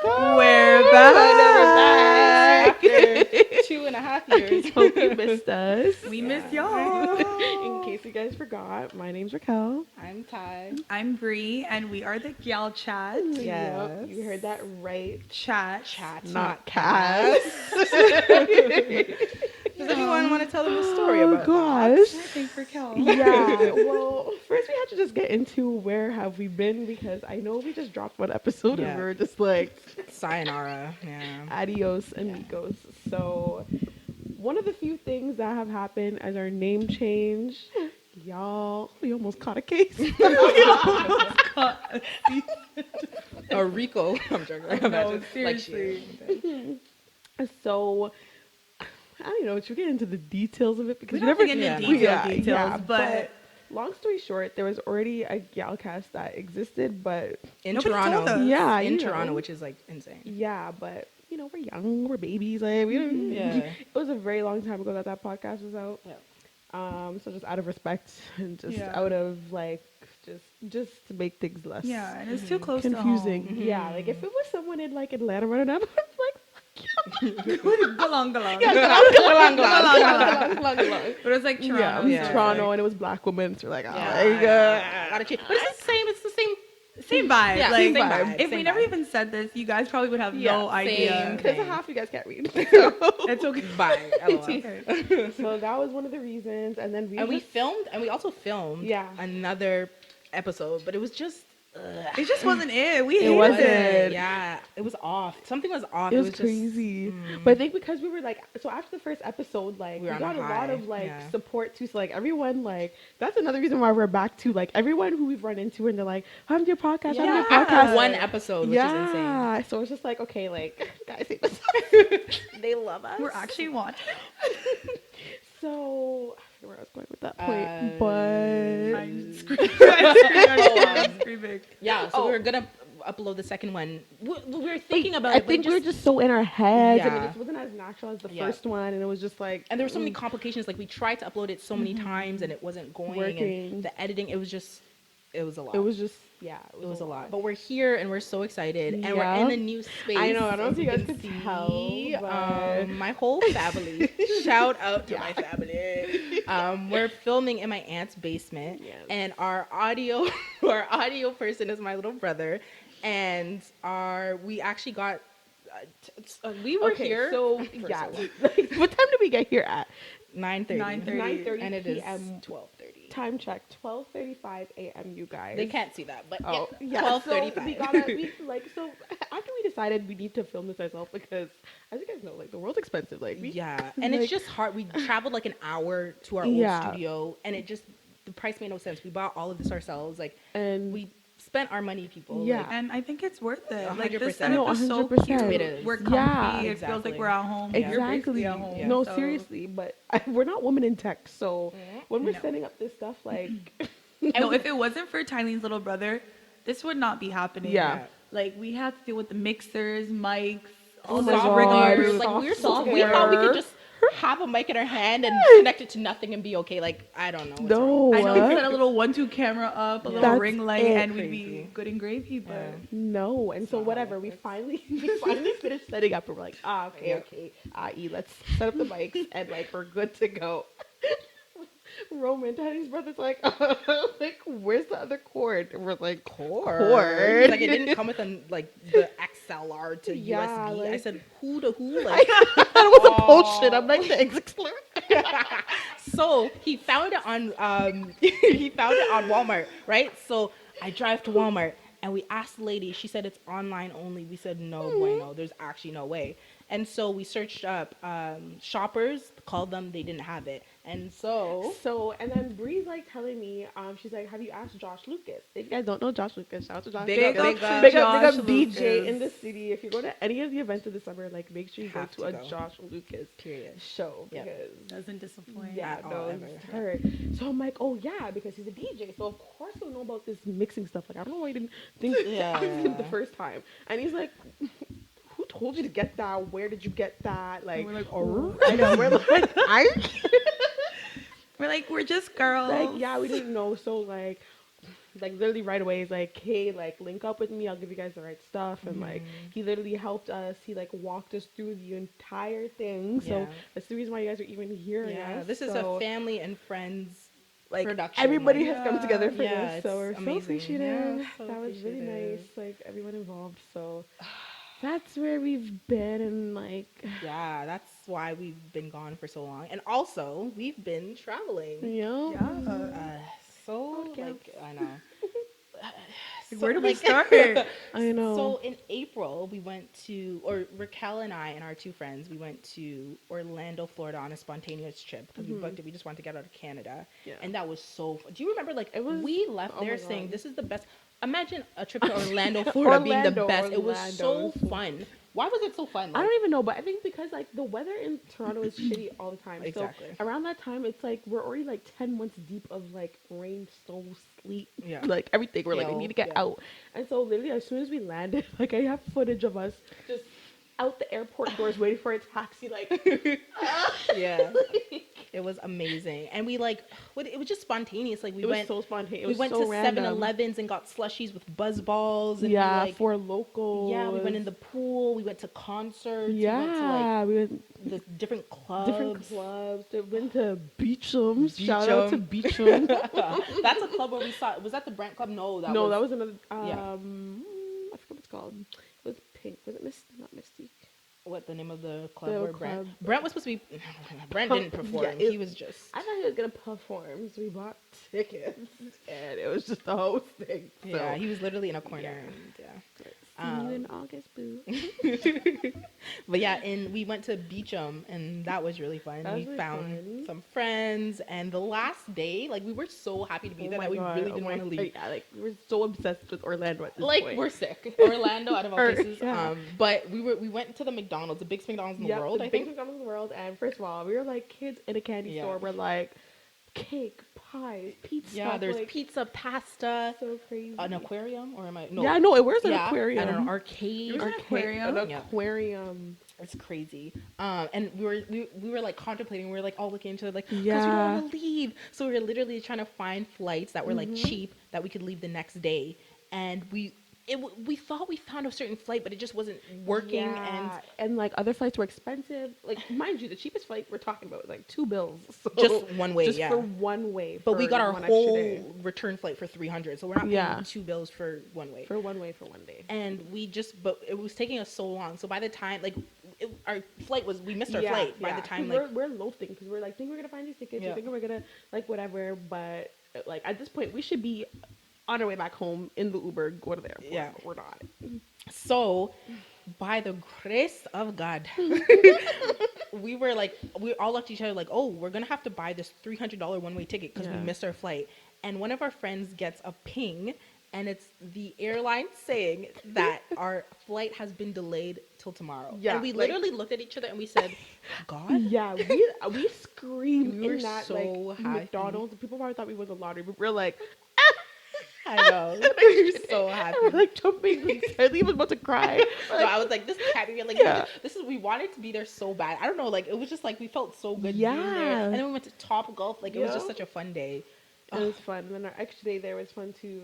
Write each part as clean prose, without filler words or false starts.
We're back. After 2.5 years. Hope you missed us. We miss y'all. In case you guys forgot, my name's Raquel. I'm Ty. I'm Bree, and we are the GyalChat. Yep, you heard that right. Chat. Not Cass. Does anyone want to tell them a story Oh about I gosh. think Raquel. Yeah. Well, first we have to just get into where have we been, because I know we just dropped one episode Yeah. and we were just like Sayonara? Yeah. adios amigos. So one of the few things that have happened as our name change, y'all, we almost caught a case. Or Rico. I'm joking. No, Imagine, like seriously. So I don't know. Should we get into the details of it? Because We don't have to get yeah, into no. details, but long story short, there was already a GyalCast that existed, but in Nobody told Toronto. us. yeah, In you Toronto, know. which is like insane. Yeah, but you know, we're young, we're babies. Like, we don't, Yeah. It was a very long time ago that podcast was out. Yeah. So just out of respect and just Yeah. out of like just to make things less yeah, and it's too close confusing. to home. Yeah, like if it was someone in like Atlanta running up, I was like, Galong. But it's like Toronto. yeah, it was yeah. Toronto, and it was black women. So we're like, oh, Yeah. Gotta change. But it's the same. It's the same. Same vibe. Yeah, like, same vibe. if Same we never vibe. even said this, you guys probably would have Yeah, no idea. because half you guys can't read. It's okay. Bye. LOL. Okay. So that was one of the reasons, and then And we also filmed Yeah. another episode, but it was just It just wasn't it. We It hated wasn't. it. Yeah, it was off. Something was off. It was just- crazy. But I think because we were like, so after the first episode, like We we were on got a a lot high, of like yeah. support too. So like everyone, like that's another reason why we're back to like everyone who we've run into, and they're like, I'm your podcast, I'm your Yeah. podcast. One episode, which is insane. Yeah. So it's just like, okay, like guys, hate us. They love us. We're actually watching. So I forget where I was going with that point, I'm but screaming. Yeah, so Oh. we were gonna upload the second one. We were thinking about I it, but think it we were just so in our heads, and Yeah. it just wasn't as natural as the Yeah. first one, and it was just like, and there were so many complications. Like we tried to upload it so many times, and it wasn't going. Working. And the editing, it was a lot. it was just, yeah, It was a lot. But we're here and we're so excited, and we're Yeah. in a new space. I know, I don't know if you guys can could tell, but- my whole family. Shout out to my family. We're filming in my aunt's basement, Yes. and our audio person is my little brother, and we actually got. We were here. So for yeah, so long. like, what time did we get here at? 9:30. 9:30. And it is PM. 12:30. Time check, 12:35 a.m. You guys. They can't see that, but Oh yeah, 12:35. So we gotta so after we decided we need to film this ourselves, because as you guys know, like the world's expensive. Like Yeah, and like- it's just hard. We traveled like an hour to our old Yeah. studio, and the price made no sense. We bought all of this ourselves. Like and we spent our money, people. Yeah. Like, And I think it's worth it. Like 100%. this setup No, is so 100%. cute. It is. We're comfy. Yeah. It feels Exactly. like we're at home. You're exactly. basically at home. No, So- seriously, but we're not women in tech, so when we're No. setting up this stuff, like No, if it wasn't for Tylene's little brother, this would not be happening. Yeah. Like we had to deal with the mixers, mics, all Oh the my God. rigmarole. like we're Software. we thought we could just have a mic in our hand and connect it to nothing and be okay. Like I don't know. What's wrong. no, I know we set a little 1-2 camera up, a little That's ring light, it. and we'd be Crazy. good and gravy. But Yeah. No, and so not how whatever, it we works. finally finished setting up, and we're like, okay, let's set up the mics, and like we're good to go. Roman, Daddy's brother's like, like, where's the other cord? And we're like, Cord. Like it didn't come with the XLR to Yeah, USB. I like- said who to who. Like that was a bullshit. I'm like the exclusive. so he found it on Walmart, right? So I drive to Walmart and we asked the lady. She said it's online only. We said no, bueno. There's actually no way. And so we searched up shoppers, called them. They didn't have it. And so And then Bree's like telling me, she's like, have you asked Josh Lucas? If you guys don't know Josh Lucas, shout out to Josh Big Lucas. up, Big Josh up DJ Lucas. in the city. If you go to any of the events of the summer, like make sure you go Have to to a go. Josh Lucas period. show, Yep. because doesn't disappoint. yeah, at no, all, it's ever. her. So I'm like, oh yeah, because he's a DJ, so of course he'll know about this mixing stuff. Like I don't know why he didn't think to ask him the first time. And he's like, who told you to get that? Where did you get that? Like And we're like, oh. I know. We're like, We're like, we're just girls. Like, yeah, we didn't know. So like literally right away, he's like, hey, like link up with me. I'll give you guys the right stuff. And like he literally helped us. He like walked us through the entire thing. So Yeah. that's the reason why you guys are even here. Yeah, this is a family and friends like production. everybody like, has come together for yeah, this, so we're it's so amazing. appreciative. Yeah, so that was really appreciative. nice, like everyone involved. So that's where we've been, and like Yeah, that's why we've been gone for so long. And also, we've been traveling. you know, So, Podcast. like, I know. Where do we like, start? I know. So in April, we went to, or Raquel and I and our two friends, we went to Orlando, Florida on a spontaneous trip because we booked it. We just wanted to get out of Canada. Yeah. And that was so fun. Do you remember, like, It was- we left oh there my saying, God. this is the best. Imagine a trip to Orlando, Florida being the Orlando, best. It was so Orlando. fun. Why was it so fun? I don't even know, but I think because like the weather in Toronto is shitty all the time. Exactly. So around that time, it's like we're already like 10 months deep of like rain, snow, sleet, Yeah. like everything. We're like, we Hail, need to get yeah. out. And so literally, as soon as we landed, like I have footage of us just out the airport doors waiting for a taxi. Like, Yeah. It was amazing. And we, like, it was just spontaneous. Like, we it was went. so spontaneous. It We was went so to random. 7-Elevens and got slushies with buzz balls. And Yeah, we, like, for locals. yeah, we went in the pool. We went to concerts. Yeah, We went to, like, we went the different clubs. different clubs. They went to Beecham. Shout out to Beecham. Beecham. That's a club where we saw. Was that the Brant Club? No, No, that was another. yeah. I forget what it's called. It was pink. Was it Not Mystique? what the name of the club The where club. Brant was supposed to be. Brant didn't perform. Yeah, He was just. I thought he was gonna perform, so we bought tickets, and it was just the whole thing. So. Yeah, he was literally in a corner. Yeah. And, yeah. See you in August, boo. But yeah, and we went to Beecham, and that was really fun. That was We really found fun. some friends, and the last day, like, we were so happy to be there my that we God, really didn't want to leave. Yeah, like we were so obsessed with Orlando at this Like, point. we're sick. Orlando, out of all Or- places. yeah. But we went to the McDonald's, the biggest McDonald's in the world, the I biggest think. McDonald's in the world. And first of all, we were like kids in a candy Yeah. store. We're like cake, pies, pizza. Yeah, there's like, pizza, pasta, so crazy. an aquarium, or am I? No. Yeah, no, it was an Yeah, aquarium. and an arcade. There's an aquarium. An Yeah. aquarium. It's crazy. And we were like contemplating. We were like all looking into it, like, because we Yeah. don't want to leave. So we were literally trying to find flights that were like cheap that we could leave the next day. And we thought we found a certain flight, but it just wasn't working. And like other flights were expensive. Like mind you, the cheapest flight we're talking about was like $2. So Just one way, just yeah. for one way. But we for got our one extra whole day. return flight for $300, so we're not paying Yeah. $2 for one way. For one way for one day. And but it was taking us so long. So by the time, like, our flight we missed our flight by the time, 'Cause like, we're loafing because we're like, think we're gonna find these tickets. Yeah. We think we're gonna like whatever. But like at this point, we should be on our way back home in the Uber, go to the airport. Yeah. We're not. so by the grace of God, we all looked at each other like, oh, we're gonna have to buy this $300 one-way ticket because we Yeah. missed our flight. And one of our friends gets a ping, and it's the airline saying that our flight has been delayed till tomorrow. Yeah, and we like- literally looked at each other and we said, God. Yeah, we screamed We were in that so like happy. McDonald's. People probably thought we won the lottery, but we're like, I know. We were so happy. we're like jumping. Charlie was about to cry. So I was like, this is happy. We're like, Yeah. we wanted to be there so bad. I don't know, like, it was just like, we felt so good being there. Yeah. And then we went to Top Golf. Like, it was Yeah. just such a fun day. It was fun. And then our extra day there was fun too.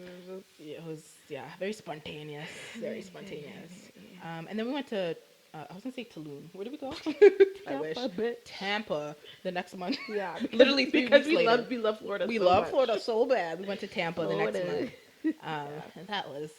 It was, very spontaneous. Very spontaneous. And then we went to, I was going to say Tulum. Where did we go? I wish. Tampa the next month. Yeah, Literally 3 because weeks later. we love Florida. We so love much. Florida so bad. We went to Tampa the next Florida. month. And that was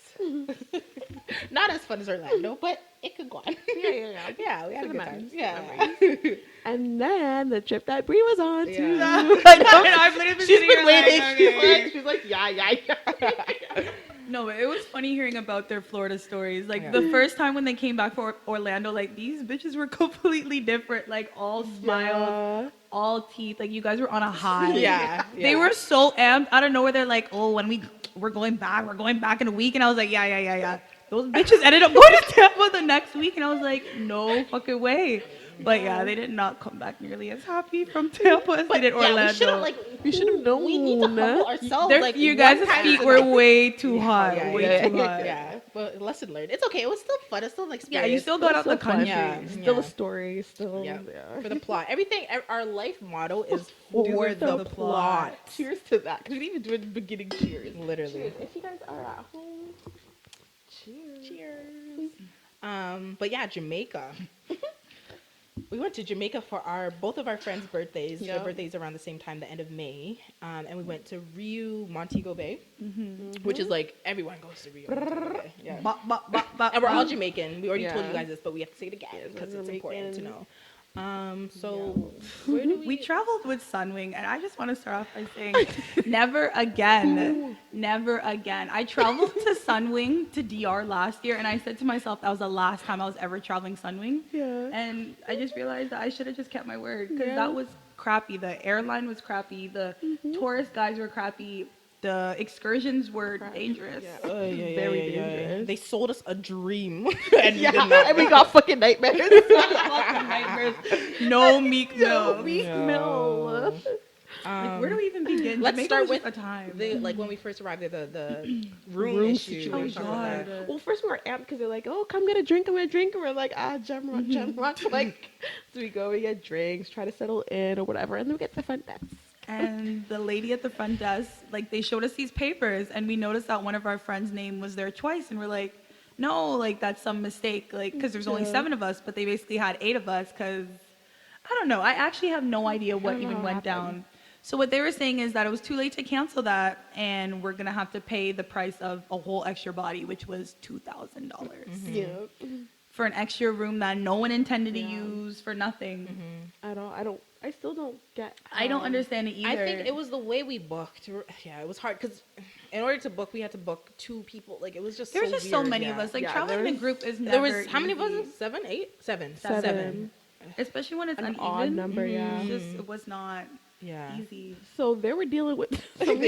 not as fun as Orlando, but it could go on. Yeah. Yeah, we had For a the good time. memories, Yeah. And then the trip that Brie was on too. Yeah. I know, I've literally been She's sitting been here waiting. like, okay. She's like, yeah. No, but it was funny hearing about their Florida stories. Like Yeah. the first time when they came back for Orlando, like these bitches were completely different. Like all smiles, all teeth. Like you guys were on a high. Yeah. They were so amped out of nowhere. They're like, oh, when we're going back in a week. And I was like, yeah. Those bitches ended up going to Tampa the next week. And I was like, no fucking way. But yeah, they did not come back nearly as happy from Tampa as they did Orlando. We should have known. We need to humble ourselves. Their- Like, you one guys' time feet a were night. way too high. Yeah, way yeah, too high. Yeah. but lesson learned. It's okay. It was still fun. It's still an experience. Yeah, you still got out the Still fun. country. Yeah. Still a story. Still, Yeah. yeah. For the plot. Everything, our life motto is For for the the plot. Cheers to that. Because we didn't even do it at the beginning. Cheers. Literally. Cheers. If you guys are at home, cheers. Cheers. But yeah, Jamaica. We went to Jamaica for both of our friends' birthdays. Yeah. Their birthdays around the same time, the end of May. And we went to Rio Montego Bay, which is like everyone goes to Rio Montego Bay. Yeah. And we're all Jamaican. We already told you Yeah. guys this, but we have to say it again Yes, because we're it's important to Jamaican. know. So where do We traveled with Sunwing, and I just want to start off by saying, never again, never again. I traveled to Sunwing to DR last year, and I said to myself that was the last time I was ever traveling Sunwing. Yeah. And I just realized that I should have just kept my word, because Yeah. that was crappy. The airline was crappy. The tourist guides were crappy. The excursions were dangerous. Yeah. Very dangerous. They sold us a dream, and we Yeah, did not and we got fucking nightmares. Nightmares. No meek milk. Weak mill. Like, where do we even begin? Let's Jamaica start was with just a time. like when we first arrived there, the room Room issue. situation. We were talking about God. that. Well, first we were amped because they're like, "Oh, come get a drink, and we're like, Jamrock. Like, so we go, we get drinks, try to settle in or whatever, and then we get to the front desk. And the lady at the front desk, like, they showed us these papers, and we noticed that one of our friends' name was there twice, and we're like, no, like, that's some mistake, like, because there's only Yeah. 7 of us, but they basically had 8 of us, because, I don't know, I actually have no idea what don't know even how it went happened. down. So what they were saying is that it was too late to cancel that, and we're gonna have to pay the price of a whole extra body, which was $2,000 Yeah. for an extra room that no one intended to Yeah. use for nothing. I still don't get. I don't understand it either. I think it was the way we booked. Yeah, it was hard because in order to book, we had to book 2 people. Like it was just There's so just so weird, many yeah. of us. Like Yeah, traveling in a there's- group is never There was how many of easy. us? 7, 8, 7. 7. Especially when it's An uneven. odd number, yeah. It's just it was not Yeah. easy. So they were dealing with.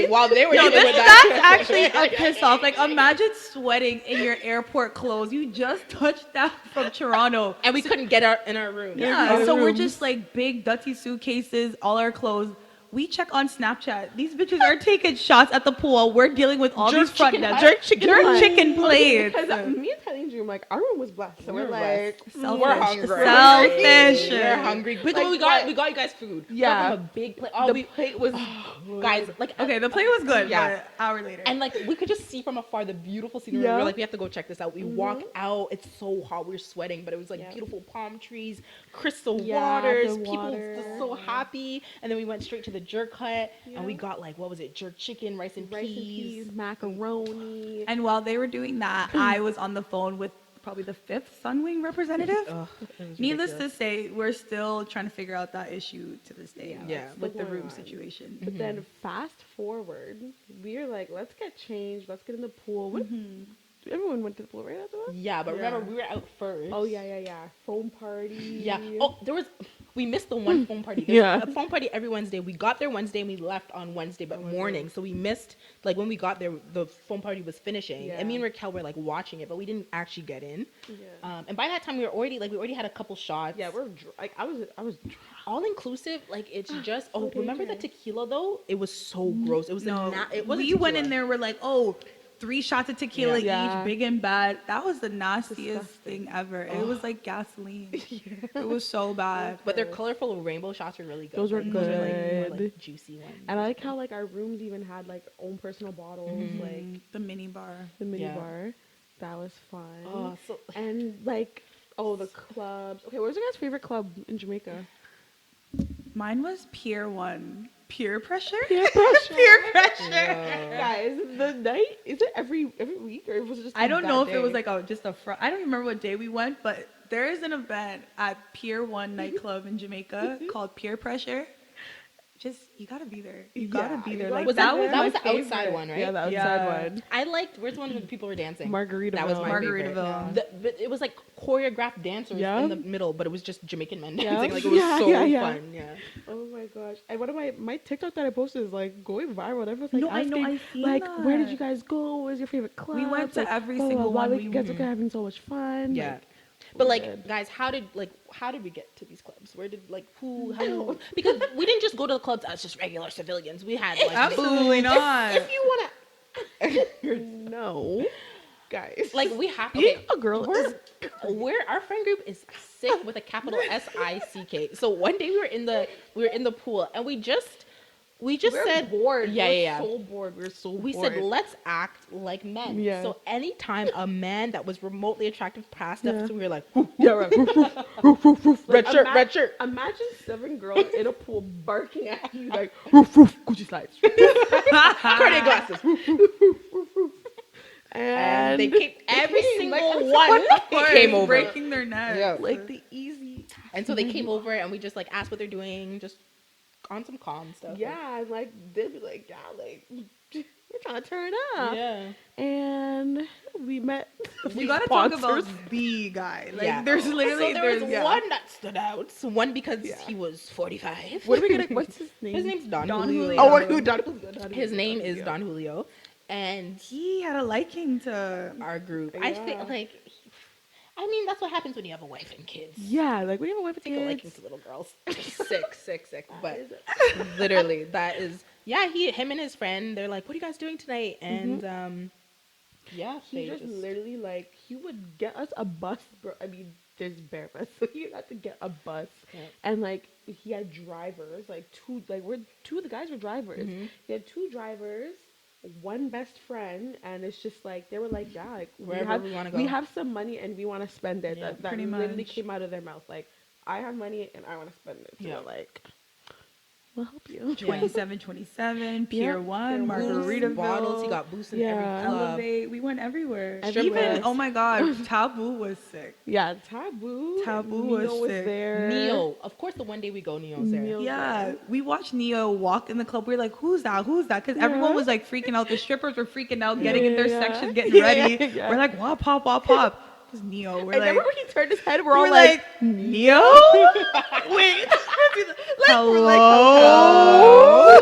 While they were No, dealing with that's that. actually a piss off. Like imagine sweating in your airport clothes. You just touched down from Toronto. And we couldn't get in our room. Yeah, our so we're rooms. just like big dirty suitcases, all our clothes. We check on Snapchat. These bitches are taking shots at the pool. We're dealing with all these front chicken desks. hut. Jerk chicken hut. plates. Because me and Kylie dream like our room was blessed, so we're like Selfish. We're hungry. Selfish. We're hungry. But Like, we got you guys food. Yeah. From a big plate. Oh, the plate was guys, like Okay, the plate was good, Yeah. but an hour later. and like we could just see from afar the beautiful scenery. Yeah. We're like, we have to go check this out. We walk out. It's so hot. We're sweating, but it was like Yeah. beautiful palm trees, crystal Yeah, waters. the People water. just so happy. And then we went straight to the jerk hut, and we Yeah. got like what was it? Jerk chicken, rice and rice and peas. peas, macaroni. And while they were doing that, I was on the phone with probably the 5th Sunwing representative. Ugh, it was Needless to ridiculous. say, we're still trying to figure out that issue to this day. Yeah. With the Still room going on. situation. But then fast forward, we were like, let's get changed, let's get in the pool. What? Everyone went to the pool, right? After that? Yeah, but remember Yeah. we were out first. Oh yeah. Foam party. Yeah. Oh, we missed the one phone party. There's Yeah. a phone party every Wednesday. We got there Wednesday and we left on Wednesday, but morning. So we missed, like when we got there, the phone party was finishing. Yeah. And me and Raquel were like watching it, but we didn't actually get in. Yeah. And by that time we already had a couple shots. Yeah, like I was all inclusive. Like it's just, So remember the dangerous. tequila though? It was so gross. It was No, it wasn't we went tequila. in there, we're like, oh, 3 shots of tequila Yeah. each, big and bad. That was the nastiest Disgusting. thing ever. It was like gasoline. It was so bad. But their colorful rainbow shots were really good. Those were Those are, like, more, good. like juicy ones. And I like how like our rooms even had like own personal bottles, like The mini bar. the mini Yeah. bar. That was fun. Oh, so And like the clubs. Okay, what was your guys' favorite club in Jamaica? Mine was Pier 1. Peer pressure? Peer pressure. Peer pressure. Guys, the night is it every week or was it just? I don't that know if it day? was like just a I don't remember what day we went, but there is an event at Pier 1 nightclub in Jamaica called Peer Pressure. Just you gotta be there. You gotta be you there. gotta Like be that there. was that my was the favorite. outside one, right? Yeah, the outside Yeah. one. I liked. Where's the one when people were dancing? Margaritaville. That was my favorite. Margaritaville. But it was like choreographed dancers Yeah. in the middle, but it was just Jamaican men Yeah. dancing. Like it was Yeah, so yeah, yeah. fun. Yeah. Oh my gosh! And one of my TikTok that I posted is like going viral. Everyone's like No, I know, asking, I seen like, where did that. you guys go? What was your favorite club? We went to Like, every blah, blah, single blah. one. Like, We you guys are having so much fun. Yeah. Like, But like, good. guys, how did we get to these clubs? Where did how? Because we didn't just go to the clubs as just regular civilians. We had like Absolutely not. if you wanna know, guys. Like we have being okay, a girl is our friend group is sick with a capital SICK. So one day we were in the pool and we just we're said bored. Yeah, we're yeah, yeah. so bored. We're so We bored. said let's act like men. Yeah. So anytime a man that was remotely attractive passed Yeah. us, we were like, yeah, right. red shirt. Imagine 7 girls in a pool barking at you like roof roof Gucci slides. Cartier glasses. And they came every single one came over. breaking their neck. Yeah. like the easy. And so they came over and we just like asked what they're doing, just on some calm stuff. Yeah, and like they'd be like, yeah, like we're trying to turn up. Yeah. And we met. You gotta talk about sponsors. the guy. Like, Yeah. there's literally So there was yeah. one that stood out. One because Yeah. he was 45. What are we gonna? What's his name? His name's Don, Don Julio. Julio. Oh, what, who? Don Julio. His name is Don Julio, and He had a liking to. our group. I Yeah. think like, I mean that's what happens when you have a wife and kids. Yeah, like we have a wife with Take a liking kids. to little girls. sick. But literally, that is him and his friend. They're like, "What are you guys doing tonight?" And yeah, He they just literally like he would get us a bus, bro. I mean, there's bare bus, so you had to get a bus, Yeah. and like he had drivers, like two of the guys were drivers. Mhm. He had 2 drivers, one best friend, and it's just like they were like, yeah, like Wherever we wanna go. we have some money and we want to spend it. Yeah, that pretty literally much. came out of their mouth, like I have money and I want to spend it. So Yeah. we're like, we'll help you. 27, Pier Yeah, 1, Pier 1. Margaritaville, bottles. He got boosts in every Yeah. club. Elevate. We went everywhere. Everywhere. Even, oh my God, Taboo was sick. Yeah, Taboo. Taboo Neo was sick. there. Neo, of course. The one day we go, Neo's there. Neo. Yeah, we watched Neo walk in the club. We were like, who's that? Who's that? Because everyone Yeah. was like freaking out. The strippers were freaking out, getting in their Yeah. sections, getting Yeah, ready. yeah. We're like, what? Pop, pop, pop. It was Neo. We're And like, remember when he turned his head, we're we're all like, Neo? Wait. hello?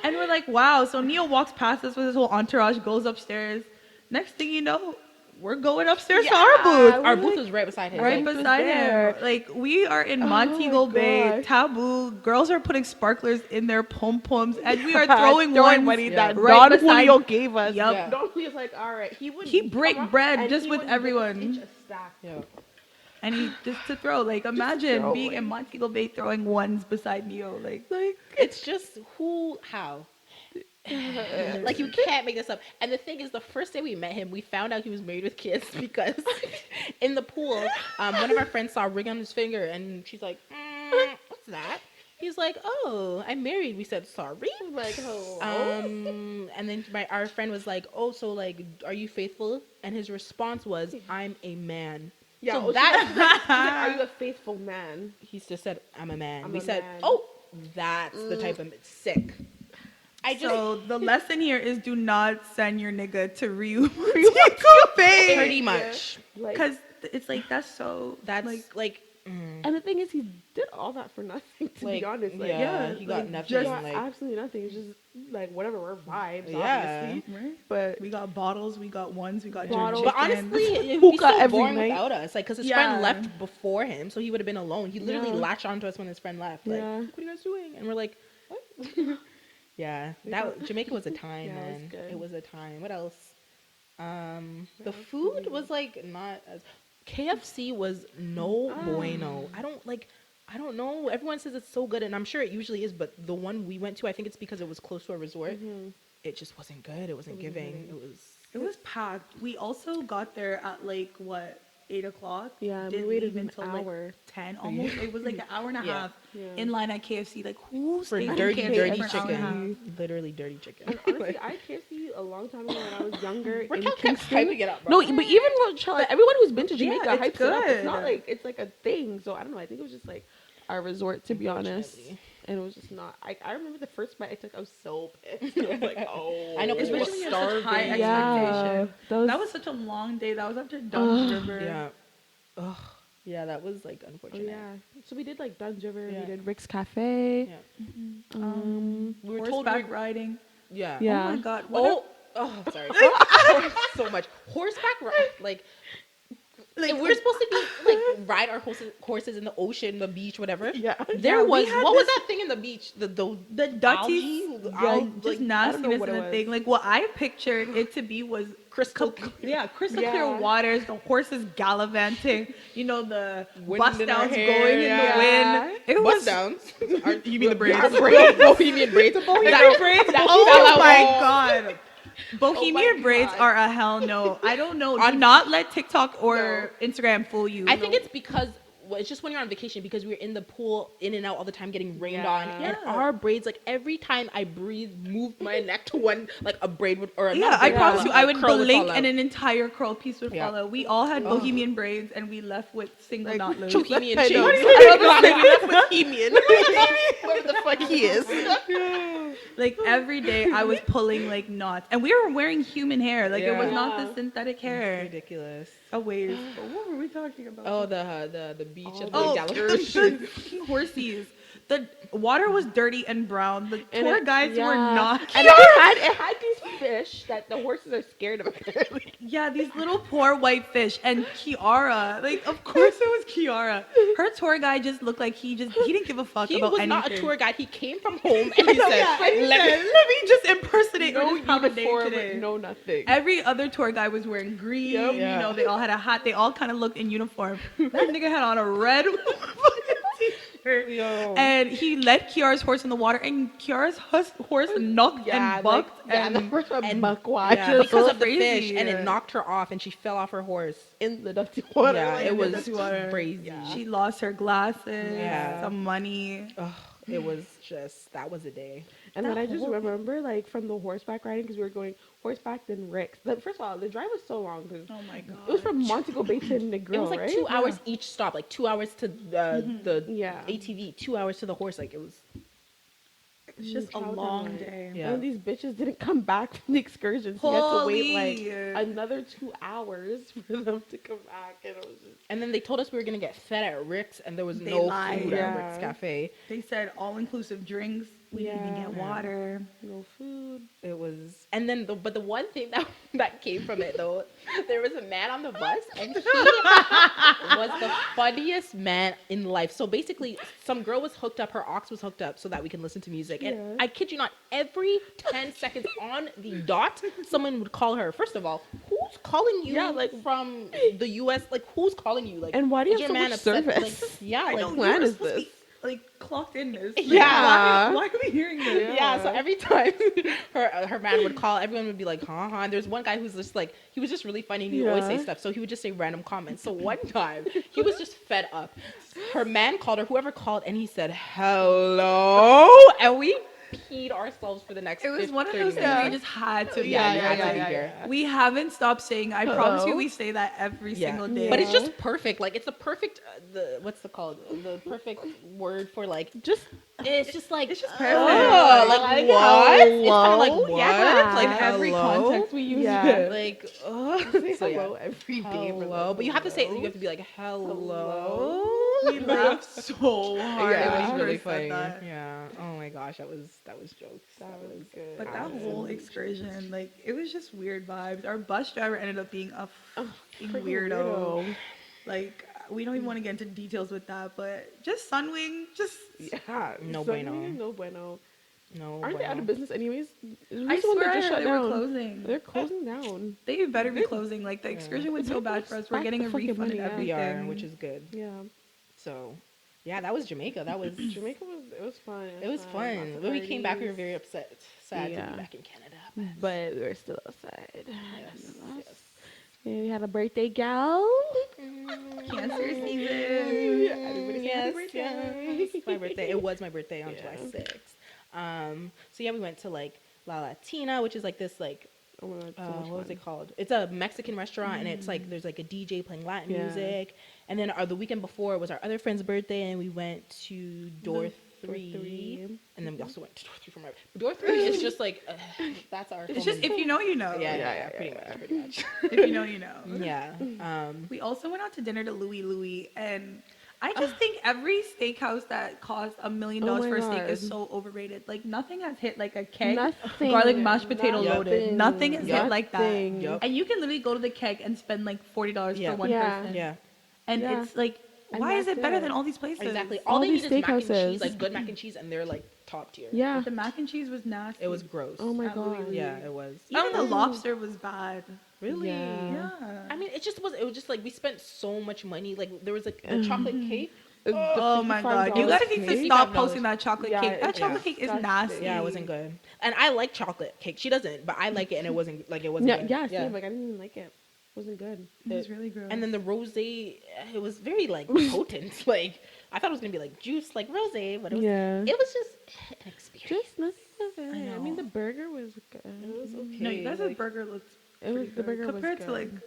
And we're like, wow. So Neo walks past us with his whole entourage, goes upstairs. Next thing you know, we're going upstairs to our booth. Our booth was right beside his. Right was beside there. him. Like, we are in Oh Montego my Bay, gosh. Taboo. Girls are putting sparklers in their pom-poms, and we are throwing ones money Yeah. that right Don beside- Julio gave us. Yup. Yeah. Don Julio's like, all right. He break come up bread and just he with would give us everyone. each a stack. Yeah. And he just to throw. Like, imagine throw, being like- in Montego Bay throwing ones beside Neo. Like It's just how. Like you can't make this up. And the thing is, the first day we met him, we found out he was married with kids because in the pool, one of our friends saw a ring on his finger, and she's like, "What's that?" He's like, "Oh, I'm married." We said, "Sorry." I'm like, hello. And then our friend was like, "Oh, so like, are you faithful?" And his response was, "I'm a man." yeah, so she's that like, are you a faithful man? he just said, "I'm a man." I'm we a said, man. "Oh, that's the type of sick." I just so the lesson here is do not send your nigga to Montego Bay. pretty much. Like, Because it's like, that's so, That's like, like and the thing is, he did all that for nothing. To Like, be honest, like, yeah, he got like, nothing, Just like- absolutely nothing. It's just like whatever. We're vibes, Yeah. obviously. right? But We got bottles, we got ones, we got Bottles. jerk But chicken. honestly, it'd Hookah be so every boring night. without us. Like, because his Yeah. friend left before him, so he would have been alone. He literally Yeah. latched onto us when his friend left. Like, Yeah. what are you guys doing? And we're like, what? Yeah, Jamaica was a time, Yeah, it was man. good. It was a time. What else? The food was like not as. KFC was no bueno. I don't know. Everyone says it's so good, and I'm sure it usually is. But the one we went to, I think it's because it was close to a resort. It just wasn't good. It wasn't giving. It was packed. We also got there at like what, 8 o'clock? Yeah, we Didn't waited leave an until like hour. 10 almost. It was like an hour and a Yeah. half Yeah. in line at KFC. Like, who for stays in dirty, KFC dirty for an hour and a half? chicken. Literally dirty chicken. And honestly, I had KFC a long time ago when I was younger. We're in kept Kingston. hyping it up, bro. No, but even Coachella, everyone who's been to Jamaica Yeah, it's hypes it up. It's good. not like it's like a thing. So I don't know. I think it was just like our resort, to be honest. Unfortunately. And it was just not. I remember the first bite I took. I was so pissed. I was like, oh. I know, 'cause we were Especially when you have such high starving. expectation. Yeah, That was such a long day. That was after Dunn's River. Yeah. Ugh. Yeah, that was like Oh, unfortunate. yeah. So we did like Dunn's River. Yeah. We did Rick's Cafe. Yeah. We were told Horseback riding. Yeah. Yeah. Oh my God. What Oh, sorry. So much horseback like Like And we're supposed to be like ride our horses in the ocean, the beach, whatever. Yeah. There Yeah, we was had what was this- that thing in the beach? The the algae, dirty, just like, nastiness what in it the was. thing. Like what I pictured it to be was crystal. crystal Yeah. clear waters, the horses gallivanting, the Wind bust in our downs hair, going in yeah. the wind. It Bust was downs. You mean the braids? Bohemian braids. Bohemian braids. that Oh fell out. my god. Bohemian my braids God. are a hell no. I don't know. Do On- not let TikTok or Instagram fool you. I think it's because it's just when you're on vacation because we're in the pool in and out all the time getting rained on, and Yeah. our braids, like every time I breathe, moved my neck to one, like a braid would, or yeah, not a I braid, promise but you, a I would curl blink fall and out. an entire curl piece would Yeah. fall out. We all had Bohemian braids and we left with single Like, knot loops. Bohemian I shades. know. I love it. We left with Bohemian. Whoever the fuck he is. Like every day I was pulling like knots. And we were wearing human hair. Like it was Yeah. not the synthetic hair. Ridiculous. A wave. What were we talking about? Oh, the beach and Oh, the gallivanting. the horsies. The water was dirty and brown. The And tour it- guys were yeah. not. And it had these fish that the horses are scared of, apparently. Yeah, these little poor white fish. And Kiara, like, of course it was Kiara. Her tour guide just looked like he didn't give a fuck He about was anything. not a tour guide. He came from home and he said, Let me just impersonate No or just have a day uniform, today. no nothing. Every other tour guide was wearing green. Yep. Yeah. They all had a hat. They all kind of looked in uniform. That nigga had on a red t-shirt. Yo. And he led Kiara's horse in the water, and Kiara's horse knocked and bucked. and the and first one and- buck wild Yeah, because of the crazy. fish, and it knocked her off, and she fell off her horse. in the dusty water. Yeah, like, it in the was dusty crazy. She lost her glasses, Yeah. some money. Ugh, it was just that was a day. And then I just remember, like, from the horseback riding, because we were going horseback, then Rick's. First of all, the drive was so long, because Oh my god. it was from Montego Bay to Negril, It was like right? 2 hours each stop, like 2 hours to the Yeah. ATV, 2 hours to the horse. Like it was. It's just a Travel long time. day. Yeah. And these bitches didn't come back from the excursion, so you had to wait, Holy. like, another 2 hours for them to come back, and it was just... And then they told us we were gonna get fed at Rick's, and there was They no lied. food Yeah. at Rick's Cafe. They said all inclusive drinks. We didn't even Yeah. get water. No food. It was, and then but the one thing that came from it though, there was a man on the bus, and he was the funniest man in life. So basically, some girl was hooked up, her aux was hooked up so that we can listen to music. And Yeah. I kid you not, every 10 seconds on the dot, someone would call her. First of all, who's calling you? Yeah, like- from the U.S. Like who's calling you? Like, And why do you is have your so man much upset? service? Like, yeah, I like know, when we were is supposed to this? be, like clocked in this. Like, Yeah. Why are we hearing this? Yeah, so every time her man would call, everyone would be like, huh? And there's one guy who's just like, he was just really funny and he would always say Yeah. stuff. So he would just say random comments. So one time, he was just fed up. Her man called her, whoever called, and he said, hello? And we peed ourselves for the next It was 50, one of 30 those things minutes. we just had to be. Yeah, you yeah, had to yeah, be yeah, here. yeah. We haven't stopped saying. I promise you, Hello? we say that every single day. But it's just perfect. Like, it's the perfect, what's the called? The perfect word for like, Just... it's just like, It's just oh, perfect. like Like, what? It's kind of like, hello? what? Yeah. Like, in every hello? context we use Yeah. it. Like, say so, yeah. hello every day. for Hello, them. but you have to say Hello. you have to be like hello. Hello? We laughed so hard. Yeah. when It was we really first said funny. that. Yeah. Oh my gosh, that was jokes. That was good. But that whole excursion, like, it was just weird vibes. Our bus driver ended up being a fucking Freaking weirdo. Like, we don't even want to get into details with that, but just Sunwing, just Yeah. No Sunwing, bueno. No bueno. No. Aren't they out of business anyways? I swear they were down. closing. They're closing down. They better be closing. Like, the excursion went so bad for us. We're Back getting the a fucking refund money, and yeah. We everything. are, which is good. Yeah. So, yeah, that was Jamaica. That was Jamaica was fun. it was fun. Lots of When we came back, we were parties. very sad to Yeah. be back in Canada. But we were still outside. Yes, yes. And we had a birthday gal. Cancer season. Everybody say happy Yes, birthday. yes. My birthday. It was my birthday on Yeah. July 6th. So yeah, we went to like La Latina, which is like this like Oh my god, so much what was fun. it called? It's a Mexican restaurant, and it's like there's like a DJ playing Latin Yeah. music. And then the weekend before was our other friend's birthday, and we went to Door Three. Three. And then we also went to Door 3 from our Door 3 is just like that's our. It's just, if you know, you know. yeah, pretty much. If you know, you know. Yeah. We also went out to dinner to Louie Louie, and I just think every steakhouse that costs $1 million Oh my for a steak is God. so overrated. Like nothing has hit like a keg, Nothing. garlic mashed potato Yup. loaded. Nothing has hit like that. Nothing. Yup. And you can literally go to the keg and spend like $40 Yeah. for one Yeah. person. Yeah. And Yeah. it's like, And why is that's it better it. than all these places? Exactly. All All they these need is mac and steakhouses. cheese, like good mac and cheese, and they're like top tier. Yeah. The mac and cheese was nasty. It was gross. Oh my At god. Louis. Yeah, it was. Even the lobster was bad. Really? Yeah. Yeah. I mean, it was just like we spent so much money. Like there was like the chocolate cake. Oh my god. You $55 guys need to cake? stop $55. posting that chocolate Yeah, cake. That it's chocolate cake is disgusting. nasty. Yeah, it wasn't good. And I like chocolate cake. She doesn't, but I like it, and it wasn't Yeah, good. yeah, same. Like I didn't even like it. Wasn't good. It was really gross. And then the rosé, it was very like potent. Like I thought it was gonna be like juice, like rosé, but it was. Yeah. It was just an experience. Just nothing of it. I mean, know. the burger was good. It was okay. no, you guys' like, burger looked It was pretty the good burger compared was to like good.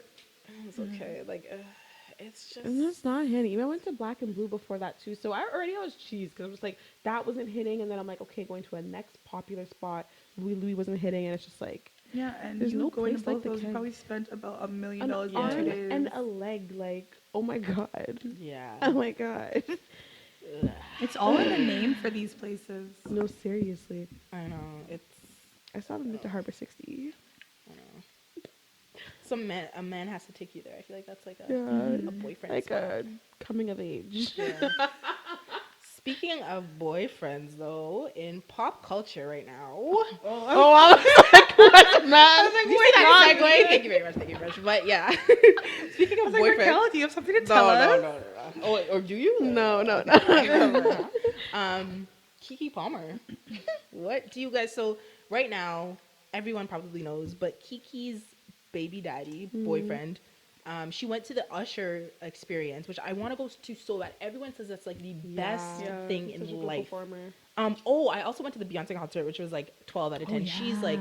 It was okay. Like it's just. And that's not hitting. Even I went to Black and Blue before that too. So I already was cheese because I was like that wasn't hitting, and then I'm like, okay, going to a next popular spot. Louis wasn't hitting, and it's just like yeah, and There's you no going to place like both the those, you keg. probably spent about $1 million an in arm 2 days. and a leg. Like, oh my god, Yeah. oh my god. Ugh. It's all in the name for these places. No, seriously. I know. It's. I saw them at the Harbor 60. I know. A man has to take you there. I feel like that's like a Yeah, boyfriend. like spot. a coming of age. Yeah. Speaking of boyfriends, though, in pop culture right now. Oh, I was like, what, man? You see that segue? Thank you very much. Thank you very much. But yeah. Speaking of boyfriends. Raquel, do you have something to tell us? No. Oh, wait, or do you? No. Keke Palmer. What do you guys? So right now, everyone probably knows, but Kiki's baby daddy, boyfriend, she went to the Usher experience, which I want to go to so bad. Everyone says that's like the best thing Such a in good life. performer. I also went to the Beyonce concert, which was like 12 out of 10. She's like,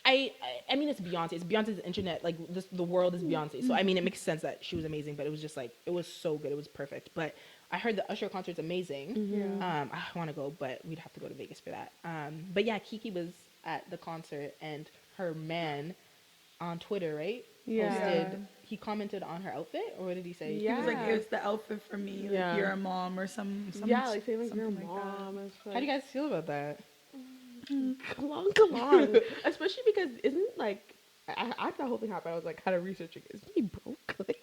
I mean, it's Beyonce. It's Beyonce's internet. Like the world is Beyonce. So I mean, it makes sense that she was amazing. But it was just like it was so good. It was perfect. But I heard the Usher concert's amazing. I want to go, but we'd have to go to Vegas for that. But yeah, Kiki was at the concert, and her man on Twitter, right? Yeah. He commented on her outfit, or what did he say? He was like, Yeah. it's the outfit for me. Yeah. Like, you're a mom or some Yeah, like saying like your something like that. mom. How do you guys feel about that? Come on. Especially because isn't like after the whole thing happened, I was like kind of researching. Isn't he broke? Like,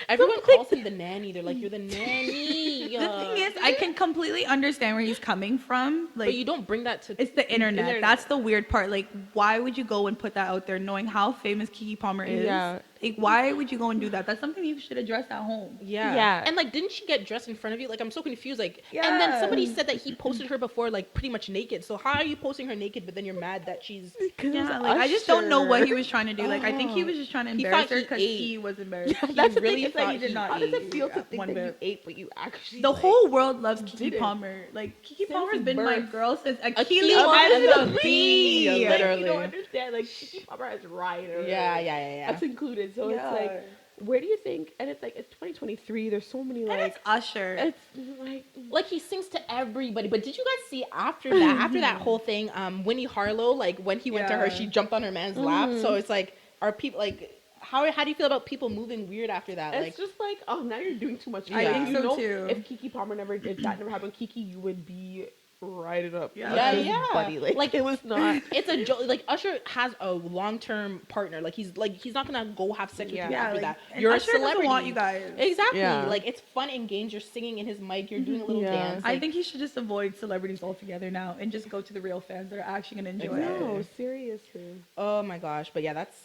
Everyone calls him the nanny. They're like, you're the nanny. The thing is, I can completely understand where he's coming from. Like, but you don't bring that to. it's the internet. That's the weird part. Like, why would you go and put that out there knowing how famous Keke Palmer is? Yeah. Like, why would you go and do that? That's something you should address at home. Yeah. Yeah. And like, didn't she get dressed in front of you? Like, I'm so confused. Like, and then somebody said that he posted her before, like, pretty much naked. So how are you posting her naked, but then you're mad that she's? Yeah, like, I just don't know what he was trying to do. Like, I think he was just trying to He embarrass thought her he because ate. he was embarrassed. Yeah, He that's the really thing. It's thought like, he did not how does it eat feel to at think one that you bit. ate, but you actually The like, whole world loves Keke didn't. Palmer. Like, Keke Since Palmer's been my birth. girl since Achilles Achilles and and the the Bee. Bee. Like, Literally. you don't understand. Like Keke Palmer has Ryder. Yeah. That's included. So Yeah. it's like, where do you think? And it's like it's 2023. There's so many And like it's Usher. it's like Like he sings to everybody. But did you guys see after that whole thing, Winnie Harlow, like when he went to her, Yeah. she jumped on her man's lap. So it's like, are people like? How do you feel about people moving weird after that? it's Like, just like, oh, now you're doing too much. I think You so, know, too. If Keke Palmer never did that, never happened, Keke, you would be right it up. Yeah. with his Yeah. buddy. Like it was not. it's a joke. Like Usher has a long-term partner. Like he's not gonna go have sex with Yeah. you yeah, after like, that. and You're Usher a celebrity. doesn't want you guys. Exactly. Yeah. Like it's fun and games. You're singing in his mic. You're doing a little Yeah. dance. I Like, think he should just avoid celebrities altogether now and just go to the real fans that are actually gonna enjoy Exactly. it. No, seriously. oh my gosh. But yeah, that's.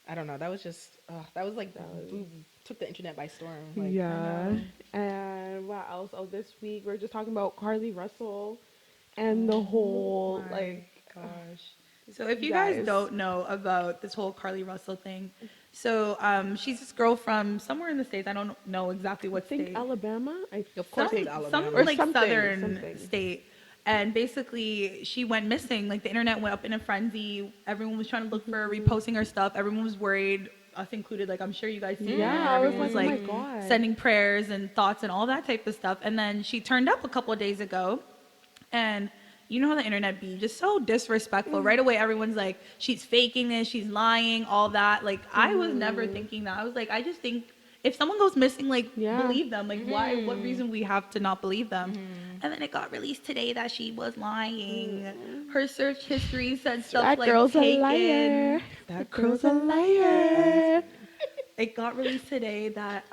I don't know. That was just. That was like took the internet by storm. Like, Yeah. And what else? Oh, this week we're just talking about Carly Russell and the whole my like. Gosh. So if you guys Guys. don't know about this whole Carly Russell thing, so she's this girl from somewhere in the States. I don't know exactly I what think state. Alabama. Of course some, it's Alabama. some Or like something, southern something. state. And basically, she went missing. Like the internet went up in a frenzy. Everyone was trying to look for her, reposting her stuff. Everyone was worried, us included. Like I'm sure you guys see. it. Yeah, I was Everyone like, was oh my God. sending prayers and thoughts and all that type of stuff. And then she turned up a couple of days ago, and you know how the internet be, just so disrespectful. Right away, everyone's like, she's faking this, she's lying, all that. Like I was never thinking that. I was like, I just think if someone goes missing, like Yeah. believe them. Like why? What reason we have to not believe them? Mm-hmm. And then it got released today that she was lying. Her search history said stuff That like girl's a taken. liar. That Girl's a liar. It got released today that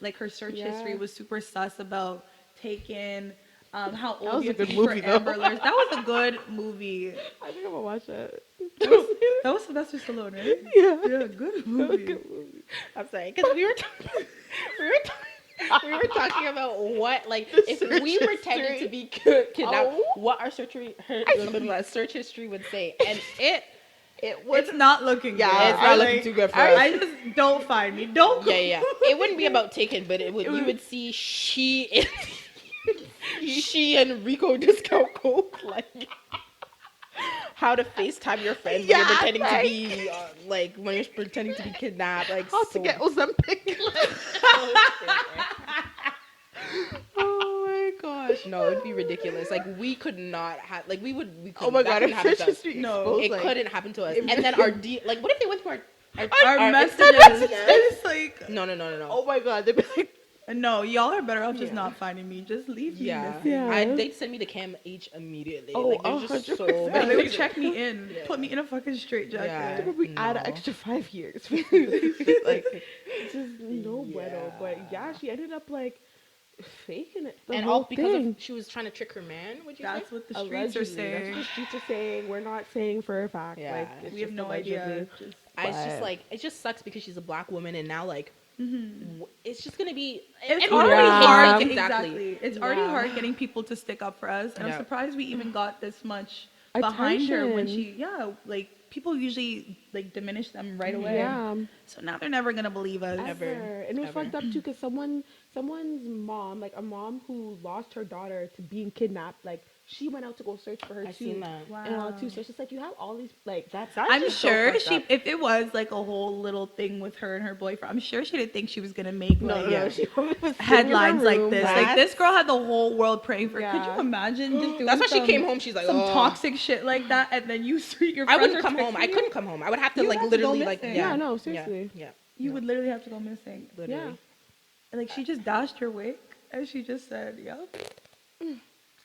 like her search history Yeah. was super sus about taken. How That old was you a have to good be movie, for though. Amber Alerts. That was a good movie. I think I'm gonna watch that. That was Sylvester Stallone, right? Yeah. Yeah, good movie. I'm sorry, because we were talking about what, like, if search we pretended history. to be kidnapped, Oh. what our search history would say, and It was It's not looking Yeah, good. it's not looking too good for us. I just don't find me. Don't. Yeah. It wouldn't be about taken, but you would see she and Rico discount code, like how to FaceTime your friends when you're Yeah, pretending like- to be when you're pretending to be kidnapped, like how so to get Ozempic. Oh my gosh. No, it'd be ridiculous. Like we could not have. Like we could. Oh my that god, couldn't if happen search to us. history No, exposed, It like, couldn't happen to us. it And then like, what if they went to our Our Instagram? messages. It's like, No. oh my god, they'd be like, no, y'all are better off just Yeah. not finding me. Just leave me. Yeah. missing. Yeah. They'd send me to Cam H immediately. Oh, like there's just 100%. so Yeah, many they would things. check me in, Yeah. put me in a fucking straitjacket. Yeah. they probably add an No. extra 5 years. Like, just no bueno. But yeah, she ended up like faking it. The And whole all because thing. she was trying to trick her man. Would you That's say? what the streets are Allegedly, that's saying. what the streets are saying. We're not saying for a fact. Yeah. Like, it's We have just no idea. allegedly. It's just But- like it just sucks because she's a black woman and now like it's just gonna be. It's and already Yeah. hard. Exactly. It's already Yeah. hard getting people to stick up for us. And Yeah. I'm surprised we even got this much behind her when Attention. like people usually like diminish them right away. Yeah. So now they're never gonna believe us. Ever. And it was Ever. fucked up too because someone's mom, like a mom who lost her daughter to being kidnapped, like she went out to go search for her I too. seen that. And all too. So it's just like you have all these like that's I'm just so sure fucked up. if it was like a whole little thing with her and her boyfriend, I'm sure she didn't think she was gonna make like no, she was sitting in her headlines like room, this. Like this girl had the whole world praying for her. Could Yeah. you imagine just doing That's why she some- came home. She's like, some oh. toxic shit like that, and then your I friends wouldn't are come home. texting I you? couldn't come home. I would have to You like have to go literally like missing. Yeah, no, seriously. Yeah. You would literally have to go missing. Literally. And, like she just dashed her wig, and she just said, "Yep."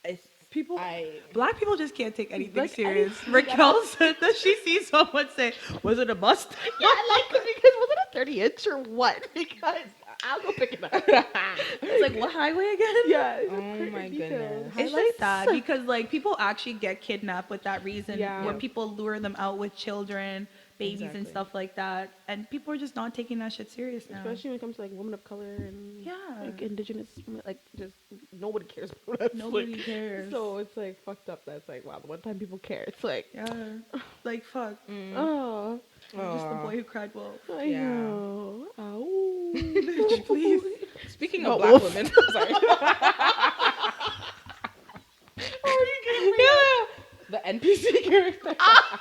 It's, People, I black people just can't take anything Like, serious. I- Raquel said that she sees someone say, "Was it a bust?" Yeah, like because was it a 30-inch or what? Because I'll go pick it up. It's like, what highway again? Yeah. it's Oh crazy my details. goodness. It's just sad because like people actually get kidnapped with that reason, Yeah. where people lure them out with children, babies, and Exactly. stuff like that, and people are just not taking that shit serious now. Especially when it comes to like women of color and Yeah. like indigenous women, like just nobody cares about us. Nobody Like, cares. So it's like fucked up. That's like wow. The one time people care, it's like Yeah, like fuck. oh, Just the boy who cried wolf. I Yeah. know. Oh, Please. Speaking Not of black wolf. women, sorry. The NPC character. I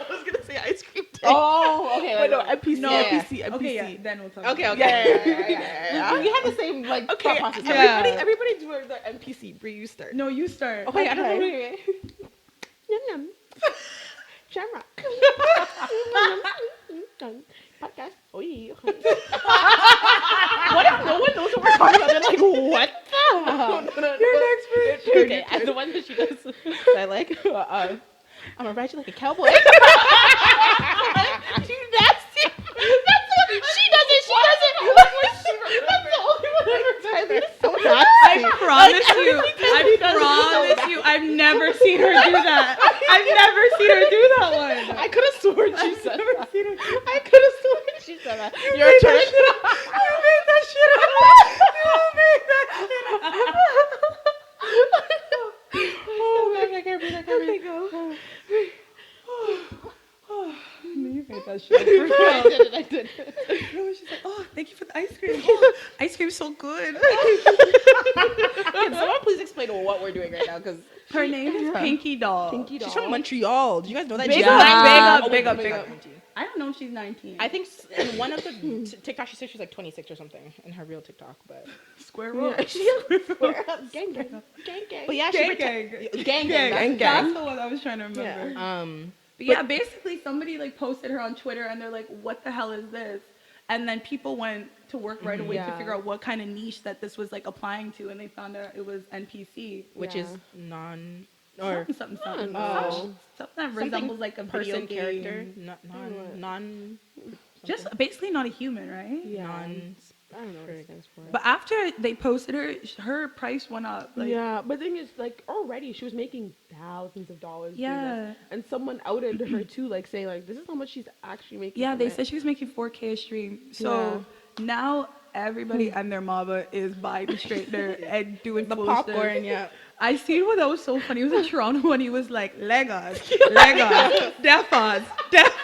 was gonna say ice cream. Tank. Oh, okay. Wait, no, like, NPC, No. NPC, NPC. Okay, yeah, then we'll talk. okay, about okay. Yeah. We had the same like Okay, thought process. Yeah. everybody do the NPC. Bree, you start. it. No, you start. Okay, I don't know. Okay. Yum yum. Shamrock. Podcast. Oh yeah. What if no one knows what we're talking about? They're like, what the hell? You're an expert. Okay, as the one that she does, I like. I'm gonna ride you like a cowboy. Too nasty. That's what she does it. She does it. That's the only one I ever tried. It's so nasty. I promise you, I've never seen her do that. I've never seen her do that one. I could have sworn she said never that. seen her do I could have sworn she said that. Your turn. You made that shit up. You made that shit up. Oh my god, I can't breathe. I can't breathe. go. You made that shit up. I did it. No, she's like, oh, thank you for the ice cream. Oh, ice cream's so good. Can someone please explain what we're doing right now? Because Her name is Pinky Doll. Pinky she's doll. from Montreal. Do you guys know that? Big She's up, 19. big up, Oh, big my up. God. I don't know if she's 19. I think in one of the TikTok she said she's like 26 or something in her real TikTok, but Square Yeah, Rock. gang, gang, gang, gang. but yeah, Gang, she gang. gang, Gang, That's the one I was trying to remember. Yeah. But yeah, basically somebody like posted her on Twitter and they're like, what the hell is this? And then people went to work right away to Yeah. figure out what kind of niche that this was like applying to, and they found out it was NPC, which Yeah. is non or something, Oh. something that something resembles like a video person game. character, what? non Just basically not a human, right? Yeah. non. I don't know what it stands for. But after they posted her price went up. Like, yeah, but the thing is, like, already she was making thousands of dollars. doing Yeah. this. And someone outed her too, like saying, like, this is how much she's actually making. Yeah, from they it. said she was making 4K a stream. So now everybody and their mama is buying the straightener and doing The foolish popcorn, things. yeah. I seen one that was so funny. It was in Toronto when he was like, Legos, Legos, Defos, Defos.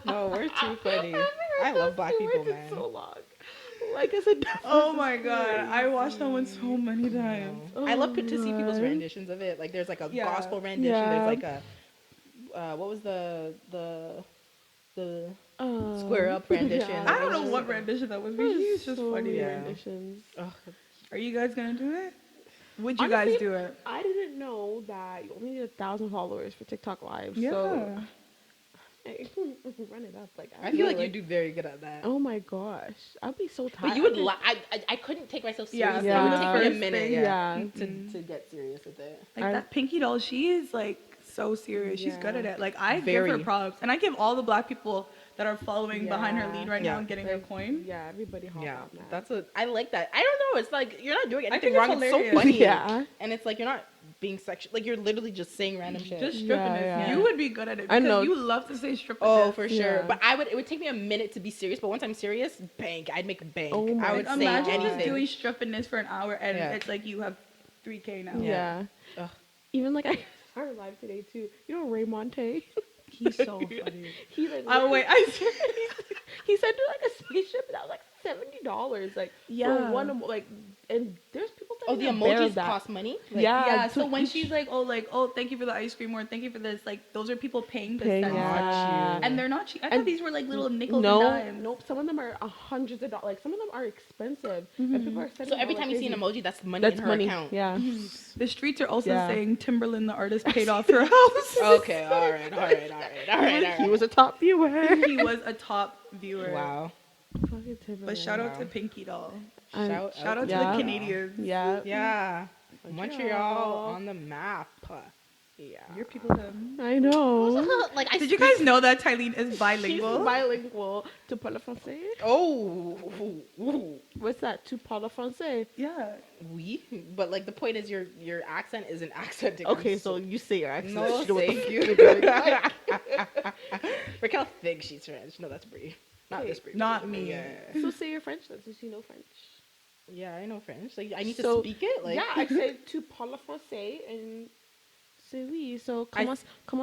No, we're too funny. I love black people, man. So long. Like I said, Oh my god, I watched that one so many times. I love to see people's God. renditions of it. Like there's like a Yeah. gospel rendition. Yeah. There's like a what was the square up rendition. yeah. I don't know what rendition that was, but she's just so funny. many Yeah. renditions. Ugh. Are you guys gonna do it? Would you Honestly, guys do it? I didn't know that you only need 1,000 followers for TikTok Live. Yeah. So hey, run it up. Like I feel like you do very good at that. Oh my gosh, I'd be so tired. But you would I couldn't take myself Yeah, seriously. yeah. It would take me a First minute, thing, yeah. to get serious with it. Like I- that Pinky doll, she is like so serious. She's good Yeah. at it. Like I give her Very. props, and I give all the black people that are following behind her Yeah. lead right Yeah. now and getting their coin. Yeah, everybody hop Yeah, on that. that's a. I like that. I don't know. It's like you're not doing I anything think it's wrong. It's so hilarious. funny. Yeah. and it's like you're not being sexual. Like you're literally just saying random shit. Just stripping Yeah, it. yeah. You would be good at it I because know. you love to say stripping. Oh, for sure. Yeah. But it would take me a minute to be serious. But once I'm serious, bank. I'd make bank. Oh my I would God. say Imagine anything. just doing strippiness for an hour and Yeah. it's like you have 3K now. Yeah. Ugh. Even like I saw her live today too. You know Ray Monte? He's so funny. He like Oh wait, he sent her like a spaceship and that was like $70. Like Yeah. for one like and there's people Oh, the sending a bear emojis of that. cost money. Like, Yeah. yeah. So so when each- she's like, oh, thank you for the ice cream or thank you for this, like those are people paying to Paying, send yeah. stuff. And they're not cheap. I thought And these were like little nickels No, and dimes. nope. Some of them are hundreds of dollars. Like some of them are expensive, and people are sending. So every them time like you see an crazy. emoji, that's money that's in her money. account. Yeah. The streets are also Yeah. saying Timberland, the artist, paid off her house. Okay. All right. He was a top viewer. He was a top viewer. Wow. But shout out Wow. to Pinky Doll. Shout Shout out to Yeah. the Canadians. Yeah. Yeah. Montreal. On the map. Yeah. Your people them. I know. Like I Did you guys know that Tylene is She's bilingual? bilingual. Tu parles français? Oh. What's that? Tu parles français? Yeah. Oui. But like the point is your accent isn't accenting. Okay, so you say your accent. No, You know what the thank f- you. you're doing. Look how thick she's French. No, that's Brie. Not Okay. this Brie. Not me. Yeah. So say your French then, since you know French. Yeah, I know French. Like I need So, to speak it. Like yeah, I said tu parles français and c'est oui. So comment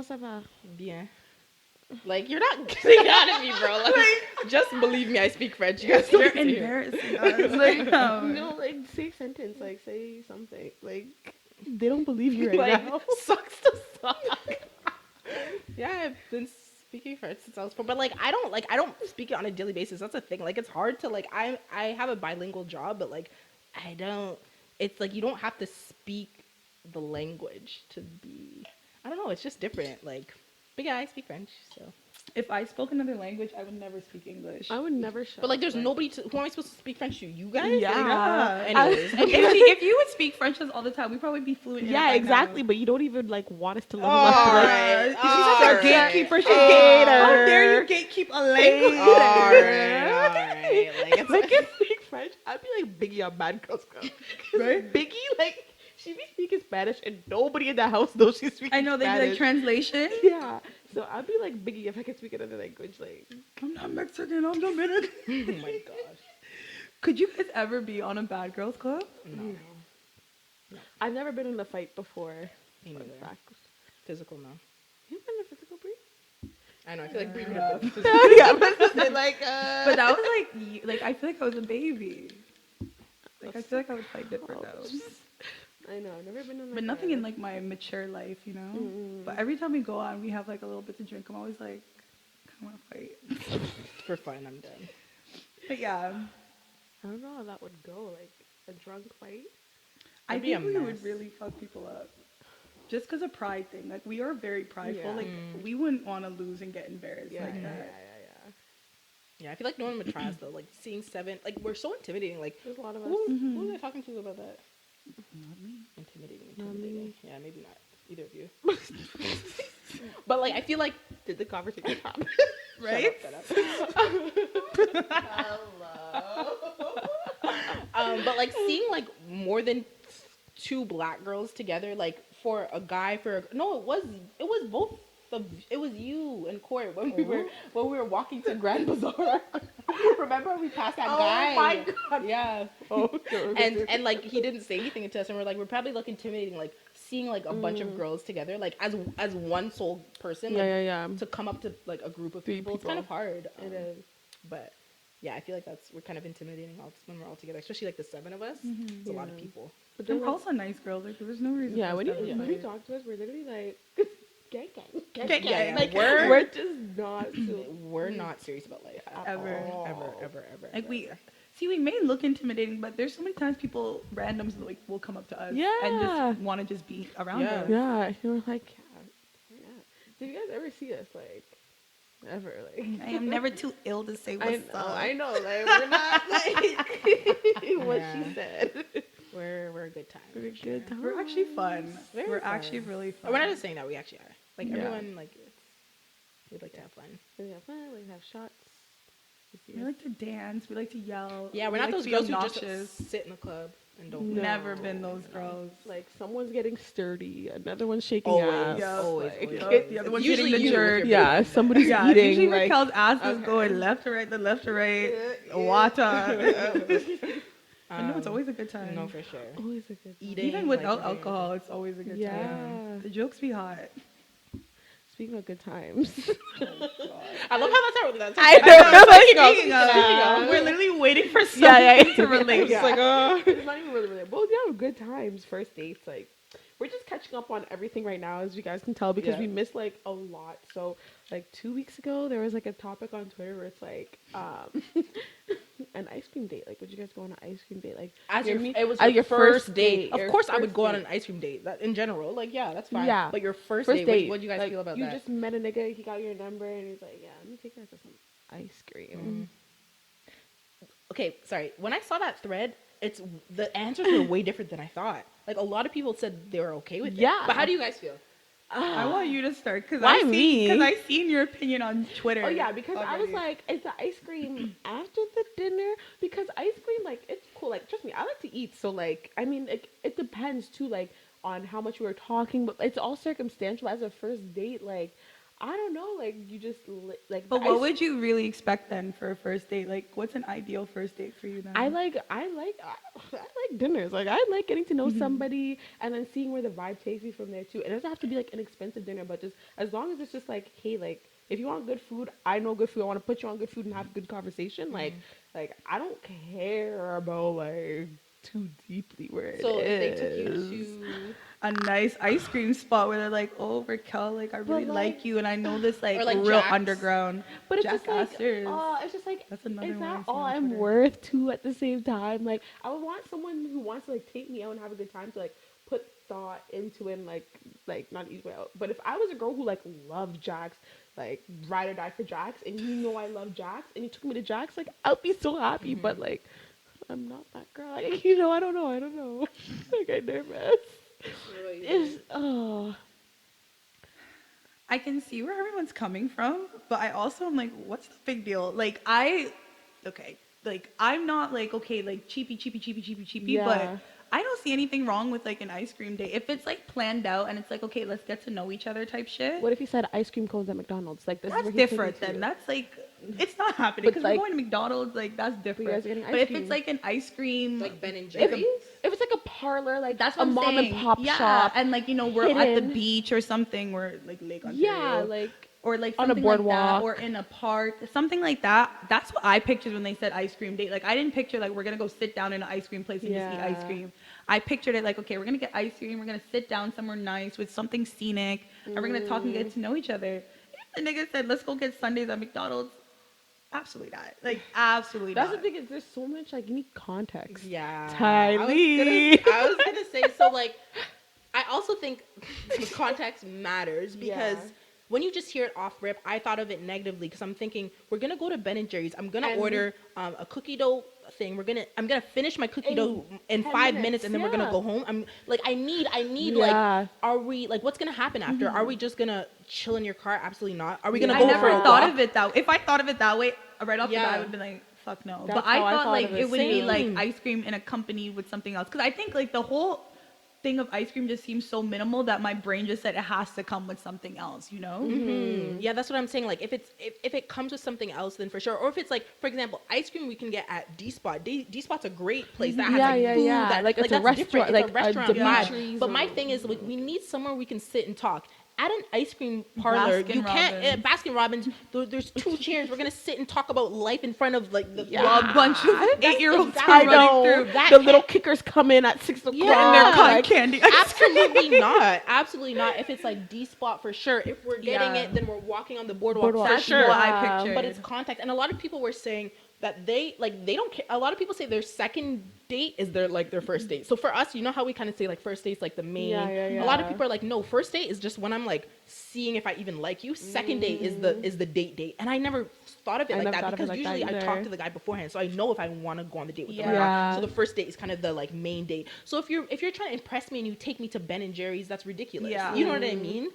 ça va? bien. Like you're not getting out of me, bro. Like, just believe me, I speak French. You guys don't You're need to hear. embarrassing us. Like, no. No, like say a sentence, like say something. Like they don't believe you right Like now. sucks to suck. Yeah, I've been speaking French since I was 4, but like I don't speak it on a daily basis. That's the thing. Like it's hard to like I have a bilingual job, but like I don't. It's like you don't have to speak the language to be. I don't know. It's just different. Like, but yeah, I speak French. So, If I spoke another language, I would never speak English. I would never show. but like, there's nobody to. Who am I supposed to speak French to? You guys? Yeah. Like, anyways. if you would speak French with us all the time, we'd probably be fluent. in it Yeah, by exactly. now. But you don't even like want us to level All up. To, like, right. She's all such a right. gatekeeper. She's Hater. How dare you gatekeep a language? All right. Like, it's Like if speak French, I'd be like Biggie on Bad Girls Club. Right? Biggie, like she be speaking Spanish and nobody in the house knows she's speaking. I know they'd be like Spanish. translation. Yeah, so I'd be like Biggie if I could speak another language. Like I'm not Mexican. I'm Dominican. oh my gosh. Could you guys ever be on a Bad Girls Club? No. I've never been in a fight before. Me Fun neither. fact. Physical, no. You've been in a physical break? I know. I feel like Brie would Yeah. have been physical. Yeah, but like, But that was like I feel like I was a baby. Like I feel like I would fight different now. I know, I've never been in. Like, But nothing in like my mature life, you know. Mm. But every time we go out, and we have like a little bit to drink. I'm always like, I want to fight. For fun, I'm done. But yeah, I don't know how that would go. Like a drunk fight. I That'd be a think we would mess. really fuck people up. Just because of pride thing. Like we are very prideful. Yeah. Like we wouldn't want to lose and get embarrassed Yeah, like yeah, that. yeah. Yeah, I feel like no one would try us though. Like seeing 7, like we're so intimidating. Like There's a lot of us. who was I talking to about that? Not me. Intimidating. Not me. Yeah, maybe not either of you. But like I feel like Did the conversation happen? Right? Shut up. But like seeing like more than 2 black girls together, like for a guy no, it was both of it was you and Court when we were walking to Grand Bazaar. Remember we passed that guy? Oh my god. Yeah. Oh, And like he didn't say anything to us, and we're probably like intimidating, like seeing like a bunch of girls together, like as one sole person, like, yeah. to come up to like a group of people. It's kind of hard. It is. But yeah, I feel like we're kind of intimidating when we're all together, especially like the 7 of us. It's a lot of people. But They're then also nice girls. Like there was no reason. yeah, for when us to have a you fight. talk to us, we're literally like gang. Yeah, Like we're just not. we're not serious about life at Ever. all. Ever. Like we may look intimidating, but there's so many times randoms like will come up to us and just want to just be around us. Yeah, you're like, yeah. Did you guys ever see us like? Ever like? I am never too ill to say what's up. I know. Like we're not like what Yeah. she said. We're a good time. We're a good time. We're actually fun. Very We're fun. actually really fun. We're not just saying that, we actually are. Like Yeah. everyone, like we'd like to have fun. We have fun. We have shots. We like to dance. We like to yell. Yeah, we're we not like those to be girls who obnoxious. just sit in the club and don't. No. Never been those girls. Like someone's getting sturdy, another one's shaking Always, ass. Yeah, always, like, always. The other one's Usually hitting the you with jerk. your Yeah, baby. somebody's Yeah, eating. usually like, Raquel's ass is okay. going left to right, the left to right. Water. I know it's always a good time. No, for sure. Always a good. Eating, Even without like, alcohol, it's always a good Yeah. time. The jokes be hot. Speaking of good times. I love how that's I how. know. Speaking of, we're literally waiting for something Yeah. to relate. It's like, it's not even really related. But yeah, good times, first dates. Like, we're just catching up on everything right now, as you guys can tell, because we missed like a lot. So, like 2 weeks ago, there was like a topic on Twitter where it's like, an ice cream date. Like, would you guys go on an ice cream date? Like, It was your your first date. your Of course, I would first go on date. an ice cream date. That in general, like, yeah, that's fine. Yeah. But your first First date, date. what do you guys like, feel about you that? just met a nigga, he got your number, and he's like, yeah, let me take you out to some ice cream. Okay, sorry. When I saw that thread, the answers were way different than I thought. Like a lot of people said they were okay with it. Yeah. But how do you guys feel? I want you to start because Why me? Because I seen your opinion on Twitter. Oh yeah, because I was already. like, is the ice cream after the dinner? Because ice cream, like, it's cool. Like, trust me, I like to eat. So like, I mean, it depends too, like, on how much we were talking. But it's all circumstantial. As a first date, like, I don't know, like, you just like. But what would you really expect then for a first date? Like, what's an ideal first date for you then? I like dinners. Like, I like getting to know somebody and then seeing where the vibe takes me from there too. It doesn't have to be like an expensive dinner, but just as long as it's just like, hey, like, if you want good food, I know good food. I want to put you on good food and have a good conversation. Like I don't care about like too deeply where it is. So if they took you to a nice ice cream spot where they're like, oh, Raquel, like I really like- like you, and I know this like, Or, like, real Jack's. underground. But it's Jack just like, Astor's. it's just like, That's another is one I that see all on I'm Twitter. worth too at the same time? Like, I would want someone who wants to like take me out and have a good time to like put thought into it and like not ease me out. But if I was a girl who like loved Jack's, like ride or die for Jack's, and you know I love Jack's, and you took me to Jack's, like I'll be so happy. But like, I'm not that girl. Like, you know, I don't know. I get nervous. It's I can see where everyone's coming from, but I also am like, what's the big deal? Like, I'm not like, okay, like cheapy, Yeah. but I don't see anything wrong with like an ice cream date. If it's like planned out and it's like, okay, let's get to know each other type shit. What if he said ice cream cones at McDonald's? Like, this is That's where he's different taking then. you. That's like, it's not happening But, because like- we're going to McDonald's. Like, that's different. guys are getting But ice if cream. it's like an ice cream, like Ben and If, Jerry's? if it's like a parlor, like that's a what I'm mom saying. and pop Yeah, shop, and like, you know, we're at the hidden. beach or something. We're like Lake Ontario. yeah, like Or like on a something like that, boardwalk. or in a park, something like that. That's what I pictured when they said ice cream date. Like I didn't picture like we're gonna go sit down in an ice cream place and just eat Yeah. ice cream. I pictured it like, okay, we're gonna get ice cream, we're gonna sit down somewhere nice with something scenic, and we're gonna talk and get to know each other. If the nigga said, let's go get Sundays at McDonald's, absolutely not. Like absolutely that's not. the thing is there's so much like you need context. Yeah. Tylee. I was gonna say, so like I also think the context matters because Yeah. when you just hear it off rip, I thought of it negatively because I'm thinking we're gonna go to Ben and Jerry's. I'm gonna order a cookie dough thing. I'm gonna finish my cookie dough in 5 minutes, and then we're gonna go home. I'm like, I need like, are we like, what's gonna happen after? Are we just gonna chill in your car? Absolutely not. Are we gonna I go never for a thought walk? of it that. If I thought of it that way, right off the bat, I Yeah. would have been like, fuck no. That's But I how I thought thought like of it. it would be like Same. ice cream in a company with something else. Because I think like the whole thing of ice cream just seems so minimal that my brain just said it has to come with something else, you know? Yeah, that's what I'm saying. Like, if it comes with something else, then for sure. Or if it's like, for example, ice cream we can get at D Spot. D Spot's a great place that has Yeah, like yeah, food. yeah. That, Like, it's a that's different. restaurant, It's a like a restaurant vibe. Dimitri's But my or- thing is, like, we need somewhere we can sit and talk. At an ice cream parlor, you can't. Robbins. Baskin Robbins, there's 2 chairs. We're gonna sit and talk about life in front of like the Well, a bunch of 8-year-olds exactly- I running know. through. That The can't- little kickers come in at 6 o'clock. Yeah. And they're cotton like, candy. ice cream. Absolutely not. Absolutely not. If it's like D Spot for sure. If we're getting Yeah. it, then we're walking on the boardwalk, Boardwalk. for That's sure. what I pictured. But it's contact, and a lot of people were saying that they don't care. A lot of people say their second date is their first date. So for us, you know how we kind of say like first date's like the main. Yeah, yeah, A lot of yeah. people are like, no, first date is just when I'm like seeing if I even like you. Second date is the date, and I never thought of it like never that thought of it because like that usually I talk either. to the guy beforehand, so I know if I want to go on the date with them or Yeah. not. So the first date is kind of the like main date. So if you're trying to impress me and you take me to Ben and Jerry's, that's ridiculous. Yeah. You know what I mean?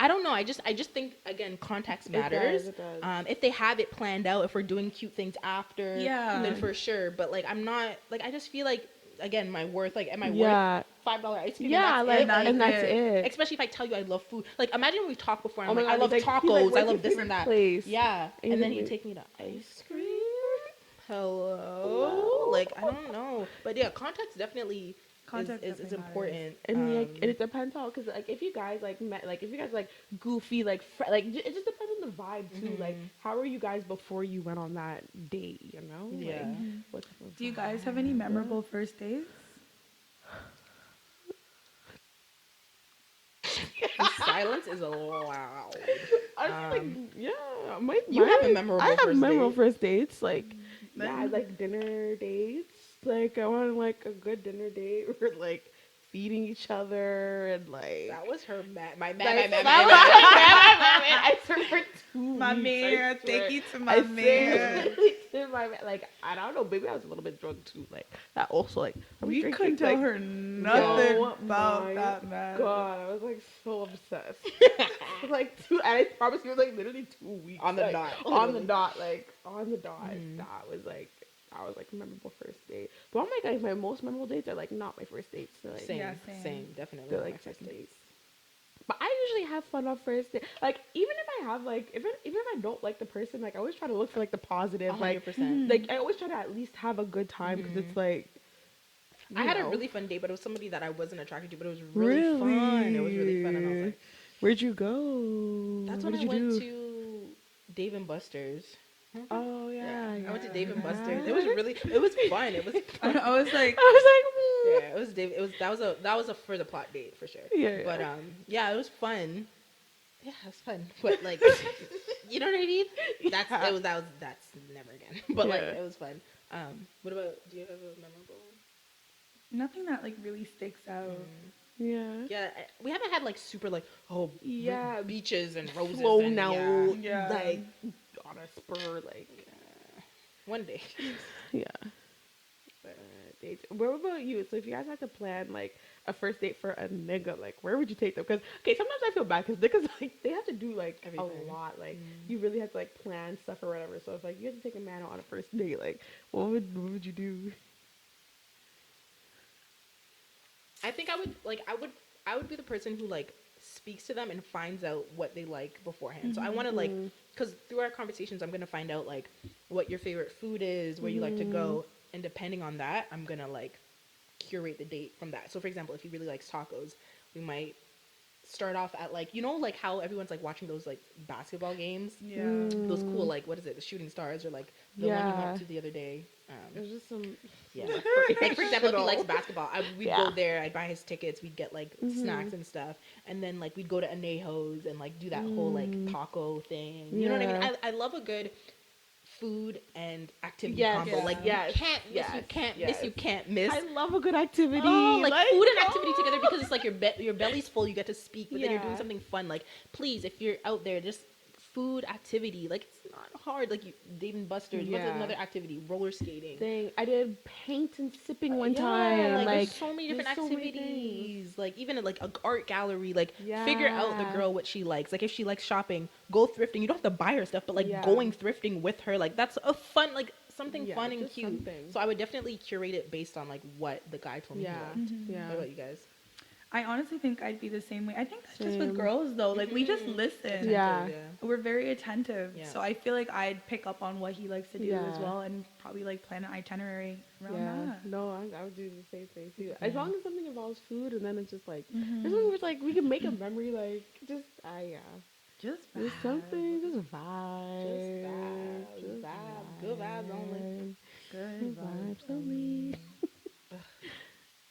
I don't know. I just think again, context matters. It does. If they have it planned out, if we're doing cute things after, Yeah. then for sure. But like, I'm not like, I just feel like again, my worth. Like, am I Yeah. worth $5 ice cream? Yeah, and like, that's it? and that's it. Especially if I tell you I love food. Like, imagine we talk before. And Oh I'm my like, I God, love he's like- tacos. he's like, I love "What's this your and that. place?" Yeah. And And then he's you like, take me to ice cream. Hello. Like, I don't know. But yeah, context definitely Context is definitely matters. important. And like, and it depends how, because like if you guys like met, like if you guys like goofy, like it just depends on the vibe too. Like, how are you guys before you went on that date? You know? Yeah. Like, what type of Do you guys have any memorable first dates? The silence is loud. I feel like, yeah, You have a memorable I have first memorable date? first dates. Like, But- yeah, like dinner dates. Like, I want like a good dinner date. We're like feeding each other and like. That was her my Like, man. I served for 2 My weeks, man, I swear. take you to my I man. seriously to my man. Like, I don't know, maybe I was a little bit drunk too. Like, that also, like, are we We drinking? couldn't tell Like, her nothing oh about my that man. God, I was like so obsessed. Like and I promise you, it was like literally 2 weeks On the like, dot. on the dot, like on the dot. That was like memorable first date. But oh my God, my most memorable dates are like not my first dates. They're, like, Same, Yeah, same, same. definitely. they're my like first second date. dates. But I usually have fun on first date. Like even if I have like even if I don't like the person, like I always try to look for like the positive. Like 100%. like I always try to at least have a good time because it's like. I had a know. really fun date, but it was somebody that I wasn't attracted to, but it was really fun. It was really fun, and I was like, Where'd you go? that's What when I did you went do? to Dave and Buster's. Oh yeah, I went to Dave and yeah. Buster's. It was fun. It was fun. I was like, I was like, Yeah, it was Dave. That was a for the plot date for sure. Yeah, But yeah. yeah, it was fun. Yeah, it was fun. But like, you know what I mean? That's never again. But like, Yeah. it was fun. What about? Do you have a memorable one? nothing that like really sticks out. yeah. Yeah, we haven't had like super like Yeah, beaches and roses. flown and, out, Yeah. like on a spur, like one day. yeah. Dates. What about you? So if you guys had to plan like a first date for a nigga, like where would you take them? Because okay, sometimes I feel bad because niggas like they have to do like Everything. a lot. Like you really have to like plan stuff or whatever. So if like you had to take a man out on a first date, like what would you do? I think I would be the person who like speaks to them and finds out what they like beforehand. So I want to like, because through our conversations, I'm gonna find out like what your favorite food is, where you like to go, and depending on that, I'm gonna like curate the date from that. So for example, if he really likes tacos, we might start off at like, you know, like how everyone's like watching those like basketball games, Yeah. those cool like, what is it, the Shooting Stars, or like the one he Yeah. went to the other day. It was just some Yeah. Like for example, if he likes basketball, we'd Yeah. go there. I'd buy his tickets. We'd get like snacks and stuff, and then like we'd go to Anejo's and like do that whole like taco thing. You know what I mean? Yeah. I love a good food and activity Yes, combo. yeah. Like yes, you can't miss, yes, you can't yes. miss, you can't miss. I love a good activity. Oh, like food and activity oh. together because it's like your belly's full, you get to speak, but then you're doing Yeah. something fun. Like, please, if you're out there, just food activity. Like, it's not hard. Like, Dave and Buster's. What's Yeah. another activity? Roller skating. Thing. I did paint and sipping one Yeah, time. like, Like there's so many different there's so many activities. Like even at, like an art gallery, like figure out the Yeah. girl what she likes. Like if she likes shopping, go thrifting. You don't have to buy her stuff, but like Yeah. going thrifting with her, like that's a fun, like something Yeah, fun and just cute. something. So I would definitely curate it based on like what the guy told me Yeah. he liked. Yeah. What about you guys? I honestly think I'd be the same way. I think that's just with Same. girls though. Like we just Mhm. listen. Yeah. We're very attentive. Yeah. So I feel like I'd pick up on what he likes to do as Yeah. well and probably like plan an itinerary around Yeah. that. No, I would do the same thing too. As long as something involves food, and then it's just like Mhm. there's something where it's like we can make a memory. Like just yeah. Just There's vibe. something, just vibes. Just vibes. Good vibes only. Good Good vibes only.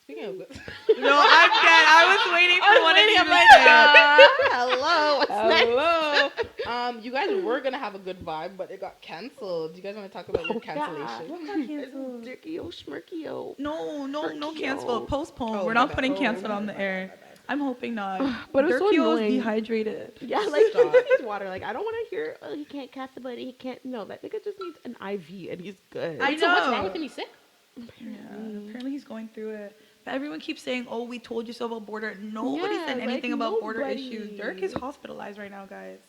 Speaking of good, No, I'm dead. I was waiting for one of you I'm to like, say. Hello, what's next? hello. You guys were gonna have a good vibe, but it got canceled. Do you guys want to talk about your cancellation? What got canceled? Dirky-o, schmirky-o. No, cancel. Turkey-o. Postpone. Oh, We're my not bad. putting Oh, canceled my on bad, the my air. bad, my bad. I'm hoping not. But it was so Dirkio's annoying. dehydrated. Yeah, like Stop. he needs water. Like I don't want to hear. Oh, he can't cast the buddy. He can't. No, that nigga just needs an IV, and he's good. I So what's know. wrong with him? He's sick. Yeah, apparently he's going through it. But everyone keeps saying, "Oh, we told you so about border." Nobody Yeah, said like, anything about border nobody. issues. Dirk is hospitalized right now, guys.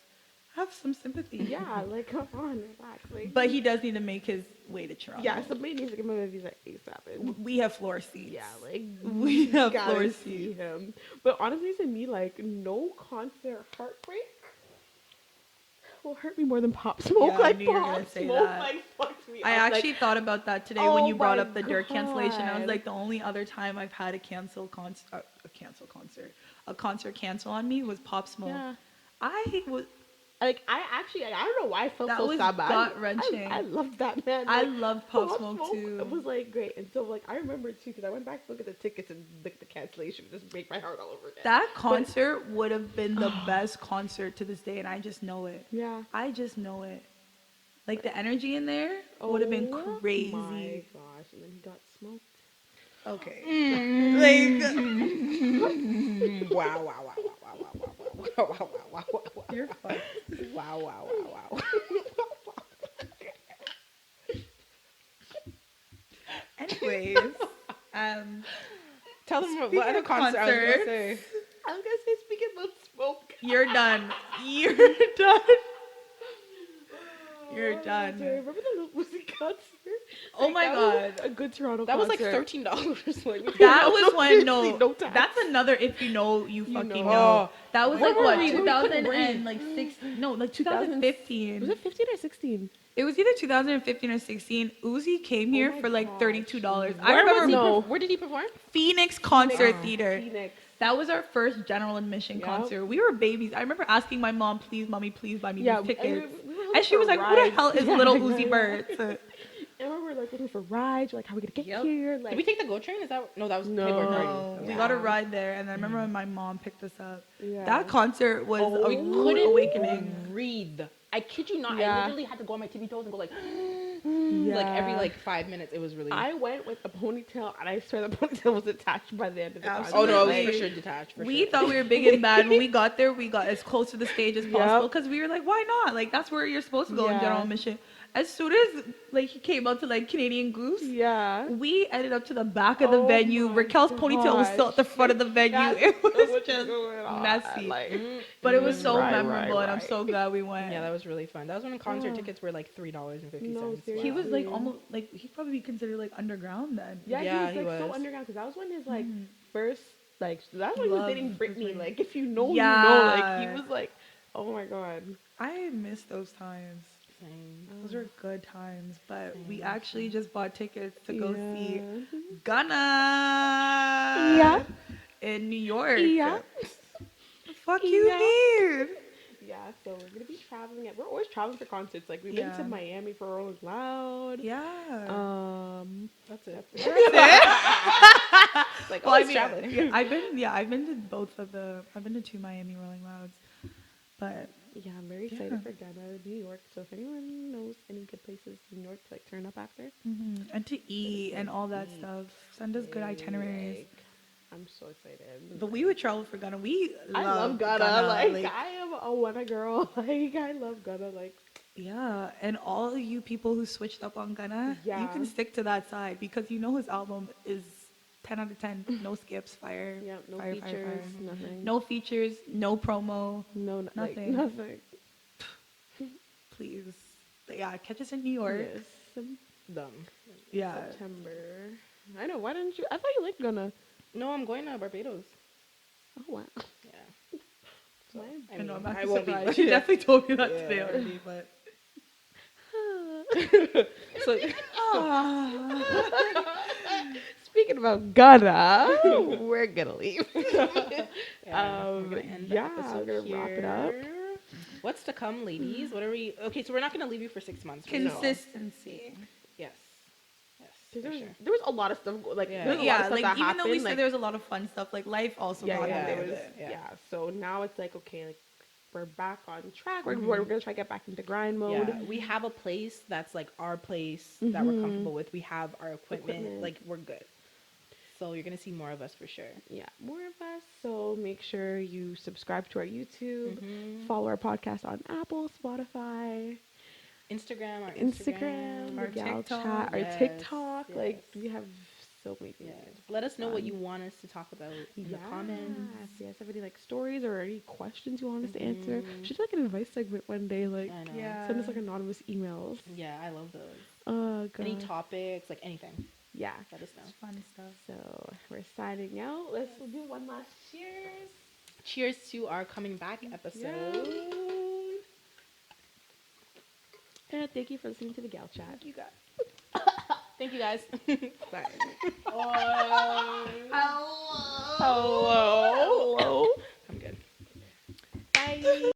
Have some sympathy. Yeah, like come on, relax. Like, But he does need to make his way to Toronto. yeah, somebody needs to give him a visa ASAP. And We have floor seats. yeah, like We have gotta floor see seats. him. But honestly, to me, like no concert heartbreak will hurt me more than Pop Smoke. Yeah, I like knew you were gonna Pop say Smoke, that. like fucked me I up. actually Like, thought about that today when you oh brought my up the Dirk cancellation. I was God. like, the only other time I've had a concert cancel on me was Pop Smoke. yeah. I was Like I actually, I don't know why I felt That so was sad, but gut-wrenching. I loved that man. I Like, loved Pop Smoke It too. was like great, and so like I remember too because I went back to look at the tickets and the cancellation just break my heart all over again. That concert would have been the best concert to this day, and I just know it. Yeah. I just know it. Like the energy in there would have been Oh crazy. my gosh! And then he got smoked. Okay. Like Wow, wow, wow, wow, wow, wow, wow, wow, wow, wow, wow, wow. you're fucked. Wow, wow, wow, wow. Anyways, Tell them Speaking what other of concert I was gonna concerts, say. I was gonna say speaking about smoke. you're done. You're done. You're done. Sorry, remember the Lil Uzi concert? Oh my that was God. a good Toronto That was like concert. $13. Like, That No, was when seriously, no tax. that's another if you know you fucking know. know. Oh. That was Where like were what we? We couldn't 2000 breathe. and like six no like 2015. Was it 15 or 16? It was either 2015 or 16. Uzi came here my for like gosh. $32. I where, remember No. where did he perform? Phoenix Concert Oh. Theater. Phoenix. That was our first general admission Yep. concert. We were babies. I remember asking my mom, "Please, mommy, please buy me Yeah, these tickets." we were looking And she for was like, "Who rides. the hell is Yeah, little yeah, Uzi yeah. Bird?" And we were like looking for rides. We're like, how are we gonna get Yep. here? Like, Did we take the GO train? Is that no? That was No. Playboy Party. No, we Yeah. got a ride there, and I remember when my mom picked us up. yeah. That concert was Oh, a We rude couldn't awakening. breathe. I kid you not. I Yeah. literally had to go on my tippy toes and go like, Yeah. like every like 5 minutes. It was really. I went with a ponytail, and I swear the ponytail was attached by the end of the concert. oh no, it was Absolutely. for sure detached. For We sure. thought we were big and bad. When we got there, we got as close to the stage as Yep. possible because we were like, why not? Like, that's where you're supposed to go in Yeah. general admission. As soon as, like, he came out to, like, Canadian Goose, Yeah. we ended up to the back of the Oh venue. my Raquel's ponytail was still at the front of the venue. That's It was what's just going on. messy. Like, But it was so Right, memorable, right, and I'm right. so glad we went. Yeah, that was really fun. That was when concert Yeah. tickets were like $3.50. No, seriously. He was, like, Yeah. almost, like, he'd probably be considered, like, underground then. yeah, Yeah, he he was like so was. underground because that was when his like Mhm. first like that's when he was Love dating was Britney. when- Like if you know, you know. Yeah. Like he was like, oh my god. I miss those times. Same. Those were good times, but we actually just bought tickets to go see Yeah. Gunna Yeah. in New York. Yeah. The fuck you Yeah. need? Yeah, so we're gonna be traveling. We're always traveling for concerts. Like we've been Yeah. to Miami for Rolling Loud. Yeah. That's it. Like Well, always I mean, traveling. I've been to both of the. I've been to 2 Miami Rolling Louds, but Yeah, I'm very excited Yeah. for Ghana, New York. So if anyone knows any good places places in New York to like turn up after. And to eat and all that stuff. Send us good itineraries. Like, I'm so excited. But we would travel for Ghana. We I love Ghana. Like, I am a Ghana girl. Like, I love Ghana. Like, yeah, and all you people who switched up on Ghana, you Yeah. can stick to that side because you know his album is 10 out of 10. No skips, fire. yeah, no fire, features, fire. nothing. No features, no promo. No, like, nothing. nothing. Please. But yeah, catch us in New York. Yes. Dumb. Yeah. September. I know. Why didn't you? I thought you liked Ghana. No, I'm going to Barbados. Oh wow. Yeah. So, Why? I know, I'm I actually won't be. surprised. She definitely told me that Yeah. today already, but. So, Speaking about Ghana, we're gonna leave. yeah, we're gonna end the yeah, episode we're gonna wrap it up. here. What's to come, ladies? What are we? Okay, so we're not gonna leave you for 6 months. right? Consistency. Yes. Yes. There For was, sure. there was a lot of stuff. Like, Yeah. there's a lot of Yeah, stuff like that even happened. though we like, said there was a lot of fun stuff, like life also got in yeah, the way there of was, it. yeah. So now it's like, okay, like we're back on track. We're gonna try to get back into grind mode. Yeah, we have a place that's like our place that we're comfortable with. We have our equipment. Like, we're good. So you're gonna see more of us for sure. Yeah, more of us. So make sure you subscribe to our YouTube, follow our podcast on Apple, Spotify, Instagram, our Instagram, our the GyalChat, TikTok. our Yes, TikTok. Like, yes. we have so many things. Yes. Let us know what you want us to talk about in the comments. If you guys have any like stories or any questions you want us to answer, we should do, like an advice segment one day. Like, I know. Yeah. send us like anonymous emails. Yeah, I love those. Oh god. Any topics, like anything. Yeah. Let us know. It's fun stuff. So we're signing out. Let's do one last cheers. Cheers to our coming back episode. And thank you for listening to the GyalChat. You got. Thank you guys. Bye. Hello. Hello. I'm good. Bye.